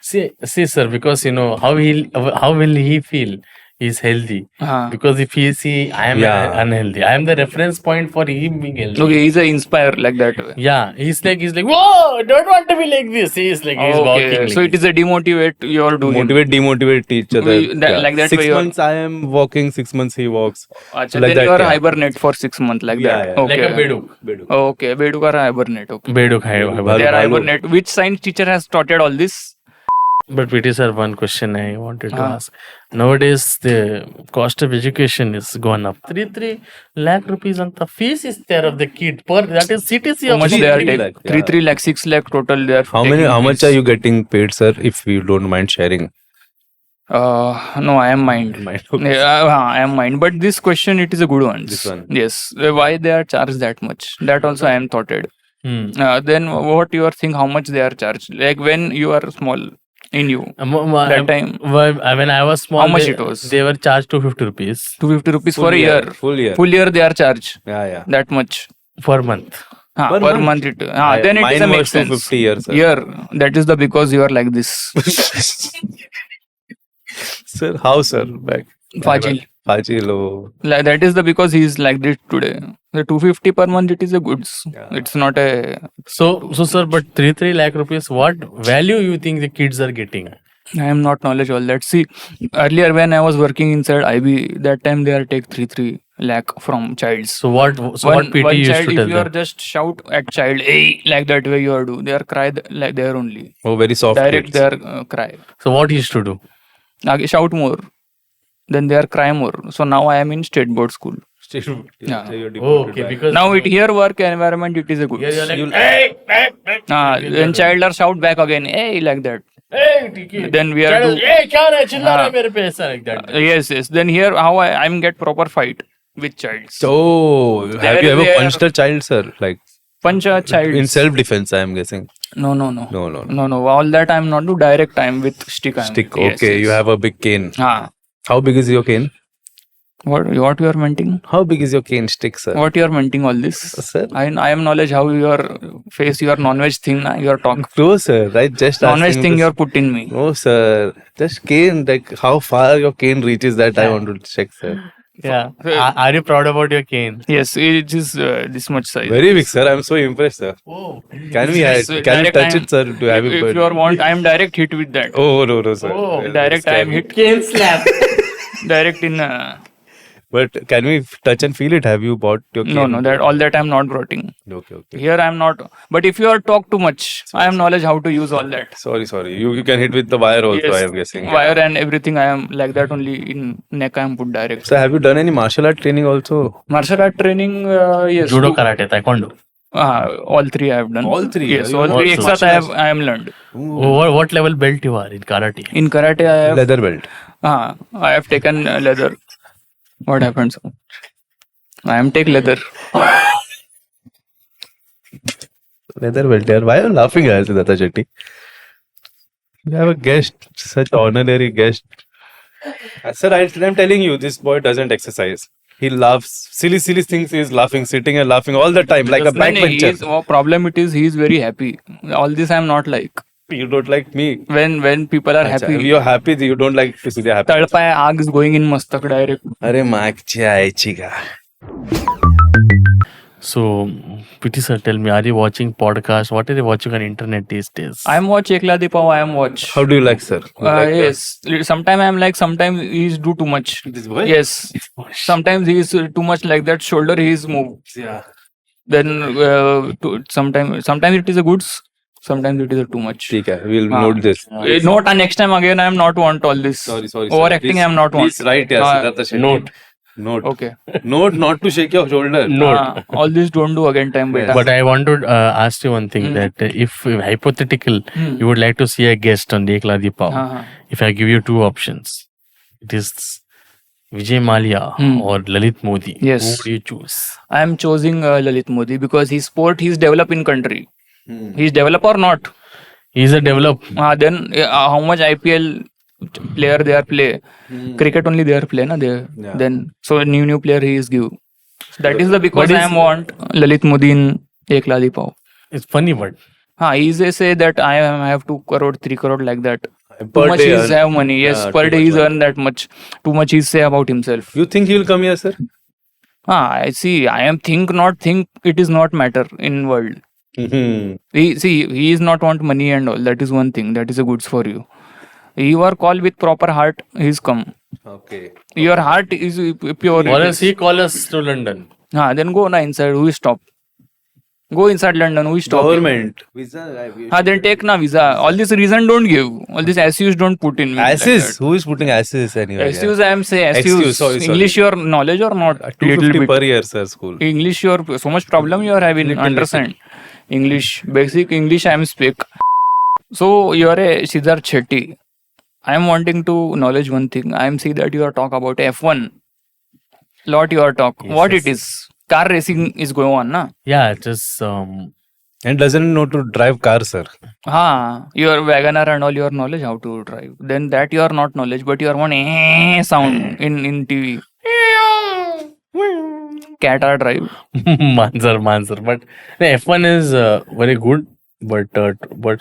[SPEAKER 3] See, sir, because how will he feel? He's healthy. Because if he see I am
[SPEAKER 2] Yeah.
[SPEAKER 3] unhealthy, I am the reference point for him being healthy.
[SPEAKER 1] Okay, he's a inspire like that way.
[SPEAKER 3] Yeah, he's like, whoa, don't want to be like this. He's like, he's walking.
[SPEAKER 1] Okay,
[SPEAKER 3] Like
[SPEAKER 1] so it is a demotivate you are doing.
[SPEAKER 2] Motivate, demotivate each other.
[SPEAKER 1] Like that
[SPEAKER 2] 6
[SPEAKER 1] way you are-
[SPEAKER 2] months I am walking, 6 months he walks.
[SPEAKER 1] Achha,
[SPEAKER 2] So like
[SPEAKER 1] then
[SPEAKER 2] that,
[SPEAKER 1] you are
[SPEAKER 2] yeah.
[SPEAKER 1] hibernate for 6 months like
[SPEAKER 2] Yeah,
[SPEAKER 1] that.
[SPEAKER 2] yeah.
[SPEAKER 1] Okay.
[SPEAKER 3] like a beduk.
[SPEAKER 1] Okay, Beduk are hibernate. Okay.
[SPEAKER 3] Beduk.
[SPEAKER 2] Bhalu,
[SPEAKER 1] They are
[SPEAKER 2] Bhalu.
[SPEAKER 1] hibernate. Which science teacher has taught all this?
[SPEAKER 3] But PT sir, one question I wanted to ask. Nowadays, the cost of education is gone up. 3 lakh rupees on the fees is there of the kid per. That is CTC
[SPEAKER 1] How
[SPEAKER 3] of
[SPEAKER 1] much they are
[SPEAKER 2] 3
[SPEAKER 1] taking?
[SPEAKER 2] lakh,
[SPEAKER 1] 3 lakh, 6 lakh total. They are
[SPEAKER 2] How much are you getting paid, sir, if you don't mind sharing?
[SPEAKER 1] No, I am mind.
[SPEAKER 2] Okay.
[SPEAKER 1] I am mind. But this question, it is a good one.
[SPEAKER 2] This one.
[SPEAKER 1] Yes. Why they are charged that much? That also I am thoughted.
[SPEAKER 3] Hmm.
[SPEAKER 1] Then what you are think? How much they are charged? Like when you are small in you. That time.
[SPEAKER 3] When I was small,
[SPEAKER 1] How much it was?
[SPEAKER 3] They were charged 250 rupees
[SPEAKER 1] 250 rupees for a year.
[SPEAKER 2] Full year.
[SPEAKER 1] Full year they are charged.
[SPEAKER 2] Yeah.
[SPEAKER 1] That much.
[SPEAKER 3] per month.
[SPEAKER 1] Per month it. Then it
[SPEAKER 2] Mine
[SPEAKER 1] is a
[SPEAKER 2] was
[SPEAKER 1] makes sense.
[SPEAKER 2] 250 years, sir.
[SPEAKER 1] Year. That is the because you are like this.
[SPEAKER 2] Sir, how, sir? Like,
[SPEAKER 1] Fajil.
[SPEAKER 2] Fajil.
[SPEAKER 1] Like that is the because he is like this today. The 250 per month it is a goods.
[SPEAKER 2] Yeah.
[SPEAKER 1] It's not a.
[SPEAKER 3] So sir, but 3 lakh rupees, what value you think the kids are getting?
[SPEAKER 1] I am not knowledge all that. See, earlier when I was working inside IB, that time they are take 3 lakh from childs.
[SPEAKER 3] So what PT
[SPEAKER 1] one
[SPEAKER 3] used
[SPEAKER 1] child,
[SPEAKER 3] to
[SPEAKER 1] if
[SPEAKER 3] tell
[SPEAKER 1] you are
[SPEAKER 3] them?
[SPEAKER 1] just shout at child, hey, like that way you are do, they are cry like there only.
[SPEAKER 2] Oh, very soft.
[SPEAKER 1] Direct
[SPEAKER 2] kids.
[SPEAKER 1] they are cry.
[SPEAKER 3] So what he used to do?
[SPEAKER 1] Shout more. Then they are cry more. So now I am in state board school. Yeah.
[SPEAKER 3] Oh, okay, because
[SPEAKER 1] Now it here work environment it is a good.
[SPEAKER 3] here you're like, hey,
[SPEAKER 1] Then child are shout back again, hey, like that.
[SPEAKER 3] hey,
[SPEAKER 1] Then we are
[SPEAKER 3] child,
[SPEAKER 1] do.
[SPEAKER 3] hey, kya hai, chilla raha hai
[SPEAKER 1] हाँ.
[SPEAKER 3] mere pe, aisa like that.
[SPEAKER 1] Yes. Then here how I am get proper fight with child.
[SPEAKER 2] So, have you ever
[SPEAKER 1] There-
[SPEAKER 2] punched a child, sir? Like,
[SPEAKER 1] Punch a child.
[SPEAKER 2] in self-defense, I am guessing.
[SPEAKER 1] No.
[SPEAKER 2] No.
[SPEAKER 1] All that I am not do direct time with stick. I am.
[SPEAKER 2] Stick.
[SPEAKER 1] Yes,
[SPEAKER 2] Okay, you
[SPEAKER 1] yes.
[SPEAKER 2] have a big cane.
[SPEAKER 1] हाँ.
[SPEAKER 2] How big is your cane?
[SPEAKER 1] What you are menting?
[SPEAKER 2] How big is your cane stick, sir?
[SPEAKER 1] What you are menting all this?
[SPEAKER 2] Sir?
[SPEAKER 1] I am knowledge how your face your non-veg thing na your talk.
[SPEAKER 2] No, sir. Right? Just
[SPEAKER 1] Non-veg
[SPEAKER 2] asking
[SPEAKER 1] thing
[SPEAKER 2] this-
[SPEAKER 1] you are put in me.
[SPEAKER 2] No, sir. Just cane. Like, how far your cane reaches, that I want to check, sir.
[SPEAKER 3] Yeah. Are you proud about your cane?
[SPEAKER 1] Yes, it is this much size.
[SPEAKER 2] Very big, sir. I'm so impressed, sir.
[SPEAKER 3] Oh.
[SPEAKER 2] Can we
[SPEAKER 1] Yes,
[SPEAKER 2] can we
[SPEAKER 1] direct
[SPEAKER 2] touch
[SPEAKER 1] I am-
[SPEAKER 2] it, sir? To have
[SPEAKER 1] If
[SPEAKER 2] it?
[SPEAKER 1] you are want, I am direct hit with that.
[SPEAKER 2] Oh, no, sir.
[SPEAKER 3] Oh,
[SPEAKER 2] Well,
[SPEAKER 1] Direct I am
[SPEAKER 2] scary.
[SPEAKER 1] hit
[SPEAKER 3] Cane slap.
[SPEAKER 1] direct in.
[SPEAKER 2] But can we touch and feel it? Have you bought your cane?
[SPEAKER 1] No, that all that I am not broughting.
[SPEAKER 2] Okay.
[SPEAKER 1] Here I am not. But if you are talk too much, I am knowledge how to use all that.
[SPEAKER 2] Sorry. You can hit with the wire also,
[SPEAKER 1] Yes,
[SPEAKER 2] I am guessing.
[SPEAKER 1] wire and everything. I am like that only in neck. I am put direct.
[SPEAKER 2] So have you done any martial art training also?
[SPEAKER 1] Martial art training, yes.
[SPEAKER 3] Judo, karate, taekwondo.
[SPEAKER 1] All three I have done.
[SPEAKER 2] All three?
[SPEAKER 1] Yes,
[SPEAKER 2] You
[SPEAKER 1] all
[SPEAKER 2] know,
[SPEAKER 1] three.
[SPEAKER 2] it's
[SPEAKER 1] Except
[SPEAKER 2] martial
[SPEAKER 1] I am learned.
[SPEAKER 3] What level belt you are in karate?
[SPEAKER 1] In karate, I have.
[SPEAKER 2] Leather belt.
[SPEAKER 1] I have taken leather. What happened? I am take leather.
[SPEAKER 2] Leather belt, yaar. Why are you laughing, yaar, Siddhartha Shetty? You have a guest, such honorary guest. Sir, I'm telling you, this boy doesn't exercise. He laughs. Silly things he's laughing, sitting and laughing all the time, like a backbencher.
[SPEAKER 1] Problem it is he is very happy. All this I am not like.
[SPEAKER 2] You don't like me.
[SPEAKER 1] When people are
[SPEAKER 2] If
[SPEAKER 1] happy.
[SPEAKER 2] you're happy, you don't like to see the happy.
[SPEAKER 1] तळपाय आग is going in mastak direct.
[SPEAKER 2] अरे मागची आईची का.
[SPEAKER 3] So, Piti sir, tell me, are you watching podcast? What are you watching on internet these days?
[SPEAKER 1] I am watch Ekla Dipav. I am watch.
[SPEAKER 2] How do you like, sir? You like
[SPEAKER 1] Yes. Sometimes I am like. Sometimes he is do too much.
[SPEAKER 2] this boy?
[SPEAKER 1] Yes. Sometimes he is too much like that shoulder. He is move.
[SPEAKER 2] Yeah.
[SPEAKER 1] Then sometimes it is a goods. Sometimes it is a too much.
[SPEAKER 2] ठीक है. We'll
[SPEAKER 1] हाँ.
[SPEAKER 2] note this.
[SPEAKER 1] Note next time again. I am not want all this.
[SPEAKER 2] Sorry.
[SPEAKER 1] Overacting. I am not want.
[SPEAKER 2] Please write, yeah, Siddhartha Shetty. Note.
[SPEAKER 1] Okay.
[SPEAKER 2] Note not to shake your shoulder.
[SPEAKER 1] All this don't do again time.
[SPEAKER 2] Yes.
[SPEAKER 1] Beta.
[SPEAKER 3] But I want to ask you one thing that if hypothetical, you would like to see a guest on the Ekla Dipav. If I give you two options, it is Vijay Mallya or Lalit Modi.
[SPEAKER 1] Yes.
[SPEAKER 3] Who would you choose?
[SPEAKER 1] I am choosing Lalit Modi because his sport he's developed in country. He's developed or not?
[SPEAKER 3] He's a develop.
[SPEAKER 1] Then how much IPL player they are play? Cricket only they are play na they.
[SPEAKER 2] Yeah.
[SPEAKER 1] Then so new player he is give. That is the because
[SPEAKER 3] But
[SPEAKER 1] I am want Lalit Modi in Ekla Dipav.
[SPEAKER 3] It's funny, but
[SPEAKER 1] He say that I have 2 crore, 3 crore like that. Too
[SPEAKER 2] Per
[SPEAKER 1] much
[SPEAKER 2] day
[SPEAKER 1] he
[SPEAKER 2] earn.
[SPEAKER 1] have money. Yes,
[SPEAKER 2] Yeah,
[SPEAKER 1] per
[SPEAKER 2] too
[SPEAKER 1] day
[SPEAKER 2] much
[SPEAKER 1] he's
[SPEAKER 2] money.
[SPEAKER 1] earn that much. Too much he say about himself.
[SPEAKER 2] You think he will come here, sir?
[SPEAKER 1] I see. I am think. It is not matter in world. He is not want money and all. That is one thing. That is a goods for you. You are called with proper heart. He's come.
[SPEAKER 2] Okay.
[SPEAKER 1] Your heart is pure.
[SPEAKER 3] or else he call us to London.
[SPEAKER 1] Then go na inside. Who is stop? Go inside London. Who is stop?
[SPEAKER 2] Government. Visa.
[SPEAKER 1] Then take na visa. All this reason don't give. All this assumes don't put in.
[SPEAKER 2] Asses. Who is putting asses anyway?
[SPEAKER 1] Excuse, I am say
[SPEAKER 2] Excuse,
[SPEAKER 1] excuse.
[SPEAKER 2] sorry.
[SPEAKER 1] English your knowledge or not?
[SPEAKER 2] 250 per year, sir. School.
[SPEAKER 1] English your so much problem you are having. Understand? English basic English I am speak. So you are a Siddhartha Shetty. I am wanting to knowledge one thing. I am see that you are talk about F1. Lot you are talk. What it is? Car racing is going on, na?
[SPEAKER 3] Yeah, just
[SPEAKER 2] And doesn't know to drive car, sir.
[SPEAKER 1] Your Wagoner and all your knowledge how to drive. Then that you are not knowledge, but you are one sound in TV. Cat are drive.
[SPEAKER 3] Mansar. But the F1 is very good. But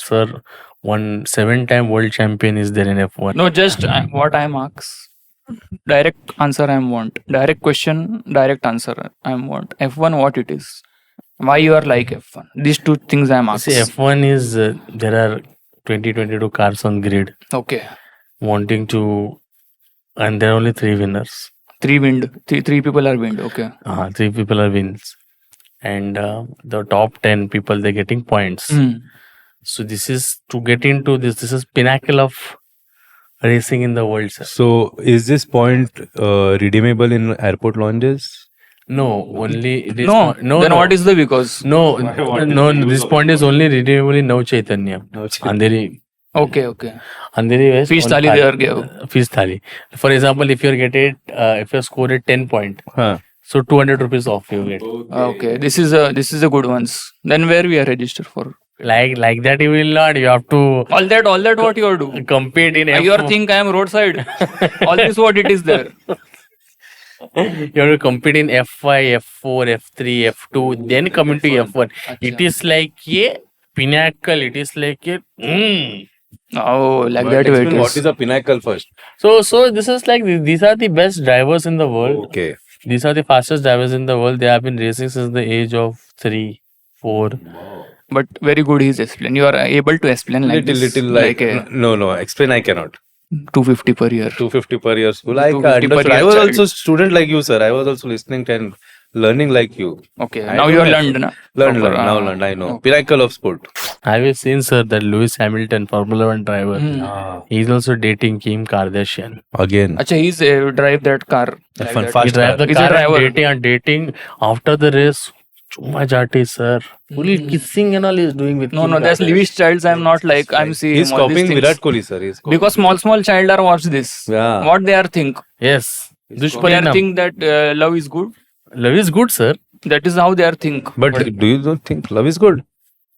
[SPEAKER 3] sir, 7-time world champion is there in F1.
[SPEAKER 1] No, just what I am ask. Direct answer I am want. Direct question, direct answer I am want. F1 what it is? Why you are like F1? These two things I am
[SPEAKER 3] See,
[SPEAKER 1] asking.
[SPEAKER 3] F1 is there are 2022 cars on grid
[SPEAKER 1] Okay.
[SPEAKER 3] wanting to, and there are only 3 winners.
[SPEAKER 1] 3 wind. Three people are wind. Okay.
[SPEAKER 3] 3 people are wins, and the top 10 people they're getting points. So this is to get into this. This is pinnacle of racing in the world, sir.
[SPEAKER 2] So, is this point redeemable in airport lounges?
[SPEAKER 3] No, only it is
[SPEAKER 1] No.
[SPEAKER 3] no.
[SPEAKER 1] Then what is the because?
[SPEAKER 3] No. This point is only redeemable in Nav Chaitanya. Andheri
[SPEAKER 1] Okay.
[SPEAKER 3] West.
[SPEAKER 1] Fish
[SPEAKER 3] on
[SPEAKER 1] thali
[SPEAKER 3] thali.
[SPEAKER 1] they are give.
[SPEAKER 3] Fish thali. For example, if you get it, if you score it 10 point,
[SPEAKER 2] Huh.
[SPEAKER 3] so 200 rupees off you get.
[SPEAKER 1] Okay. This is a good ones. Then where we are registered for?
[SPEAKER 3] Like that you will not. You have to
[SPEAKER 1] All that what you are do?
[SPEAKER 3] compete in
[SPEAKER 1] You are think I am roadside. All this what it is there.
[SPEAKER 3] You have to compete in F5, F4, F3, F2, then come into F1. It is like a pinnacle. It is like a.
[SPEAKER 1] Oh, like
[SPEAKER 2] But
[SPEAKER 1] that way
[SPEAKER 2] explain
[SPEAKER 1] it
[SPEAKER 2] what
[SPEAKER 1] is.
[SPEAKER 2] is the pinnacle first?
[SPEAKER 3] So this is like these are the best drivers in the world.
[SPEAKER 2] Okay.
[SPEAKER 3] These are the fastest drivers in the world. They have been racing since the age of 3, 4.
[SPEAKER 1] But very good he's explain. You are able to explain like this.
[SPEAKER 2] Little like
[SPEAKER 1] a
[SPEAKER 2] no. Explain. I cannot.
[SPEAKER 1] 250 per year.
[SPEAKER 2] 250 per year school. I
[SPEAKER 1] 250 per
[SPEAKER 2] understood. I
[SPEAKER 1] year
[SPEAKER 2] was
[SPEAKER 1] child.
[SPEAKER 2] also student like you, sir. I was also listening and learning like you.
[SPEAKER 1] Okay.
[SPEAKER 2] I
[SPEAKER 1] Now
[SPEAKER 2] don't
[SPEAKER 1] you are
[SPEAKER 2] have-
[SPEAKER 1] learned, na?
[SPEAKER 2] Learn.
[SPEAKER 1] Proper,
[SPEAKER 2] Now learned. I know.
[SPEAKER 1] okay.
[SPEAKER 2] Pinnacle of sport.
[SPEAKER 3] Have you seen, sir, that Lewis Hamilton, Formula 1 driver, he's also dating Kim Kardashian.
[SPEAKER 2] Again.
[SPEAKER 1] Acha, he's drive that car. Like
[SPEAKER 2] F1
[SPEAKER 1] that.
[SPEAKER 2] fast
[SPEAKER 3] He drive the
[SPEAKER 1] He's a
[SPEAKER 3] car
[SPEAKER 1] driver.
[SPEAKER 3] and dating after the race. Chuma Jati, sir. Fully kissing and all he's doing with
[SPEAKER 1] No,
[SPEAKER 3] Kim
[SPEAKER 1] no, there's
[SPEAKER 3] Kardashian.
[SPEAKER 1] Lewis Childs. I'm not like I'm seeing
[SPEAKER 2] He's
[SPEAKER 1] all these
[SPEAKER 2] copying
[SPEAKER 1] things.
[SPEAKER 2] Virat Kohli, sir. He's copying.
[SPEAKER 1] Because small child are watch this.
[SPEAKER 2] Yeah.
[SPEAKER 1] What they are think?
[SPEAKER 3] Yes.
[SPEAKER 1] They are
[SPEAKER 3] Dushparinam.
[SPEAKER 1] think that love is good.
[SPEAKER 3] Love is good, sir.
[SPEAKER 1] That is how they are think.
[SPEAKER 2] But do you don't think love is good?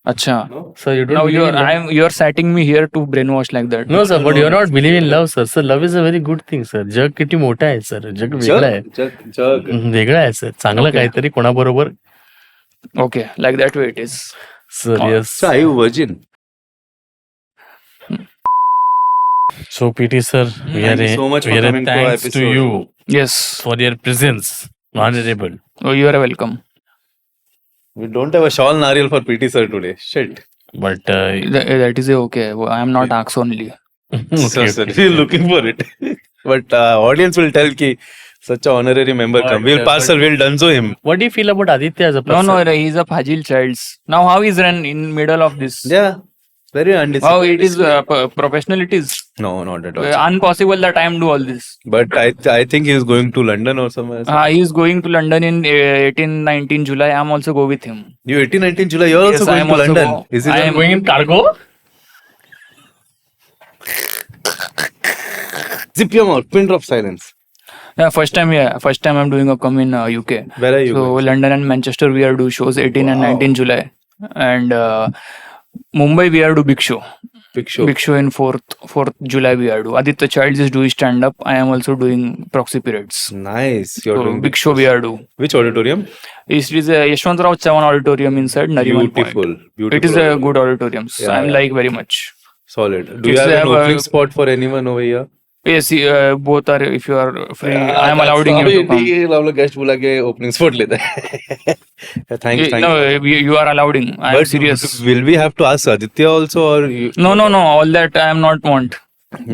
[SPEAKER 1] Acha.
[SPEAKER 3] Sir, you don't
[SPEAKER 1] Now
[SPEAKER 3] believe in love?
[SPEAKER 1] you're setting me here to brainwash like that.
[SPEAKER 3] No, sir, but you're not believing in love, sir. Sir, love is a very good thing, sir. जग किती मोठा आहे, sir. जग वेगळा आहे.
[SPEAKER 2] Jug.
[SPEAKER 3] वेगळा आहे, sir. चांगलं काहीतरी कोणाबरोबर.
[SPEAKER 1] Okay, like that way it is.
[SPEAKER 3] Sir, yes.
[SPEAKER 2] So are you virgin?
[SPEAKER 3] So, PT, sir, we are
[SPEAKER 2] Thank you so much for
[SPEAKER 3] we are
[SPEAKER 2] coming to our
[SPEAKER 3] thanks to
[SPEAKER 2] episode.
[SPEAKER 3] you
[SPEAKER 1] Yes.
[SPEAKER 3] for your presence. Honorable.
[SPEAKER 1] Oh, you are welcome.
[SPEAKER 2] We don't have a shawl Nariyal for PT sir today. Shit.
[SPEAKER 3] But
[SPEAKER 1] That is okay. I am not asked only.
[SPEAKER 2] So, sir, we're looking for it. But audience will tell ki such a honorary member come. We'll pass sir. We'll dunzo him.
[SPEAKER 3] what do you feel about Aditya as a
[SPEAKER 1] No,
[SPEAKER 3] person?
[SPEAKER 1] no, he is a Fajil child. Now how is run in middle of this?
[SPEAKER 2] Yeah. Very undisciplined.
[SPEAKER 1] How it is professional it is.
[SPEAKER 2] No, not at all.
[SPEAKER 1] Impossible that I am do all this.
[SPEAKER 2] But I think he is going to London or somewhere.
[SPEAKER 1] He is going to London in 18-19 July. I am also go with him.
[SPEAKER 2] You 18-19 July. You're
[SPEAKER 1] Yes,
[SPEAKER 2] also
[SPEAKER 1] I
[SPEAKER 2] going
[SPEAKER 1] am
[SPEAKER 2] to
[SPEAKER 1] also
[SPEAKER 2] London.
[SPEAKER 1] go.
[SPEAKER 2] Is he
[SPEAKER 1] I
[SPEAKER 2] not
[SPEAKER 1] am
[SPEAKER 3] Going in cargo?
[SPEAKER 2] Zip your mouth. Pin drop silence.
[SPEAKER 1] Yeah, first time I'm doing a come in UK.
[SPEAKER 2] Where are you
[SPEAKER 1] So
[SPEAKER 2] going?
[SPEAKER 1] London and Manchester we are do shows 18 and 19 July, and Mumbai we are do big show.
[SPEAKER 2] Big show.
[SPEAKER 1] Big show in 4th July we are do. Aditya Childs is doing stand up. I am also doing proxy periods.
[SPEAKER 2] Nice. You're
[SPEAKER 1] So
[SPEAKER 2] doing
[SPEAKER 1] big show we are do.
[SPEAKER 2] Which auditorium?
[SPEAKER 1] It is a Yashwantrao Chavan auditorium inside Nariman
[SPEAKER 2] Beautiful.
[SPEAKER 1] Point.
[SPEAKER 2] Beautiful.
[SPEAKER 1] It is a good auditorium.
[SPEAKER 2] Yeah,
[SPEAKER 1] I'm
[SPEAKER 2] yeah.
[SPEAKER 1] like very much.
[SPEAKER 2] Solid. Do you
[SPEAKER 1] It's
[SPEAKER 2] have an
[SPEAKER 1] have a-
[SPEAKER 2] opening spot for anyone over here?
[SPEAKER 1] Yes, both are. If you are free, I am allowing you to come.
[SPEAKER 2] हम लोग guest बुला के opening spot लेते हैं thanks
[SPEAKER 1] No, you are allowing. I am serious.
[SPEAKER 2] will we have to ask Aditya also or you?
[SPEAKER 1] No. All that I am not want.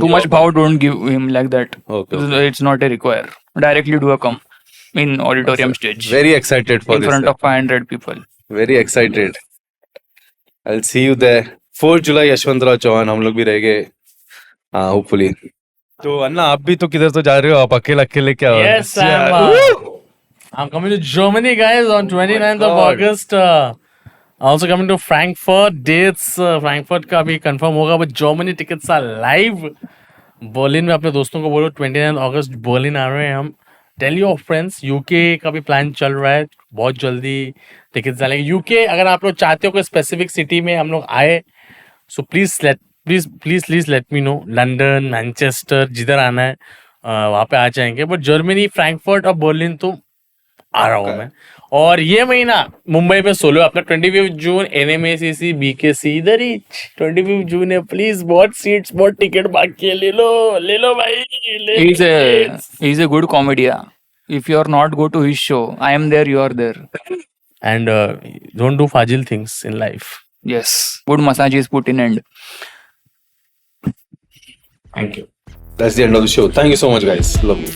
[SPEAKER 1] Too much power don't give him like that.
[SPEAKER 2] Okay.
[SPEAKER 1] It's not a require. Directly do a come in auditorium stage
[SPEAKER 2] Very excited for
[SPEAKER 1] in
[SPEAKER 2] this.
[SPEAKER 1] front
[SPEAKER 2] sir.
[SPEAKER 1] of 500 people.
[SPEAKER 2] Very excited. I'll see you there. 4th July Yashwantrao Chavan हम लोग भी रहेंगे हाँ hopefully. तो अन्ना आप भी तो किधर तो जा रहे हो आप अकेले अकेले क्या
[SPEAKER 3] Yes, I'm coming to Germany, guys, on 29th of
[SPEAKER 2] God.
[SPEAKER 3] August. Also coming to Frankfurt. Dates Frankfurt का भी confirm होगा, but Germany tickets are live. Berlin में अपने दोस्तों को बोलो 29th अगस्त बर्लिन आ रहे हैं हम. Tell your friends. UK का भी प्लान चल रहा है, बहुत जल्दी टिकट्स डालेंगे. UK अगर आप लोग चाहते हो कोई स्पेसिफिक सिटी में हम लोग आए, so please let me know. London, Manchester, जिधर आना है वहाँ पे आ जाएंगे. बट जर्मनी, फ्रैंकफर्ट और बर्लिन तो आ रहा हूँ मैं. और ये महीना मुंबई पे सोलो अपना 25 जून NMACC BKC इधर ही 25 जून है. प्लीज बहुत सीट्स बहुत टिकट बाकी है, ले लो भाई.
[SPEAKER 1] He's a good comedian. If you are not go to his show, I am there. You are there.
[SPEAKER 3] And don't do fragile things in life.
[SPEAKER 1] Yes, good massage is put in end.
[SPEAKER 3] Thank you.
[SPEAKER 2] That's the end of the show. Thank you so much guys. Love you.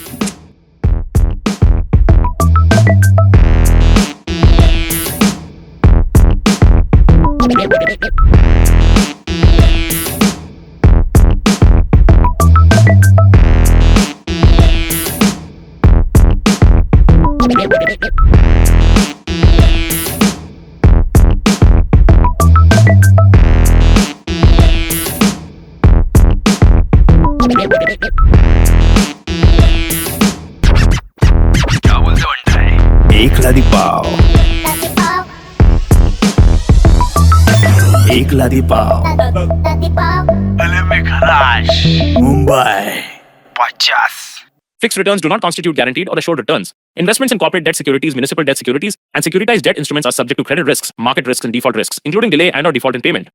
[SPEAKER 4] क्या बोलते हो अंडा एक लादी पाव एक लादी पाव अले में खराश Mumbai 50.
[SPEAKER 5] Fixed returns do not constitute guaranteed or assured returns. Investments in corporate debt securities, municipal debt securities, and securitized debt instruments are subject to credit risks, market risks, and default risks, including delay and/or default in payment.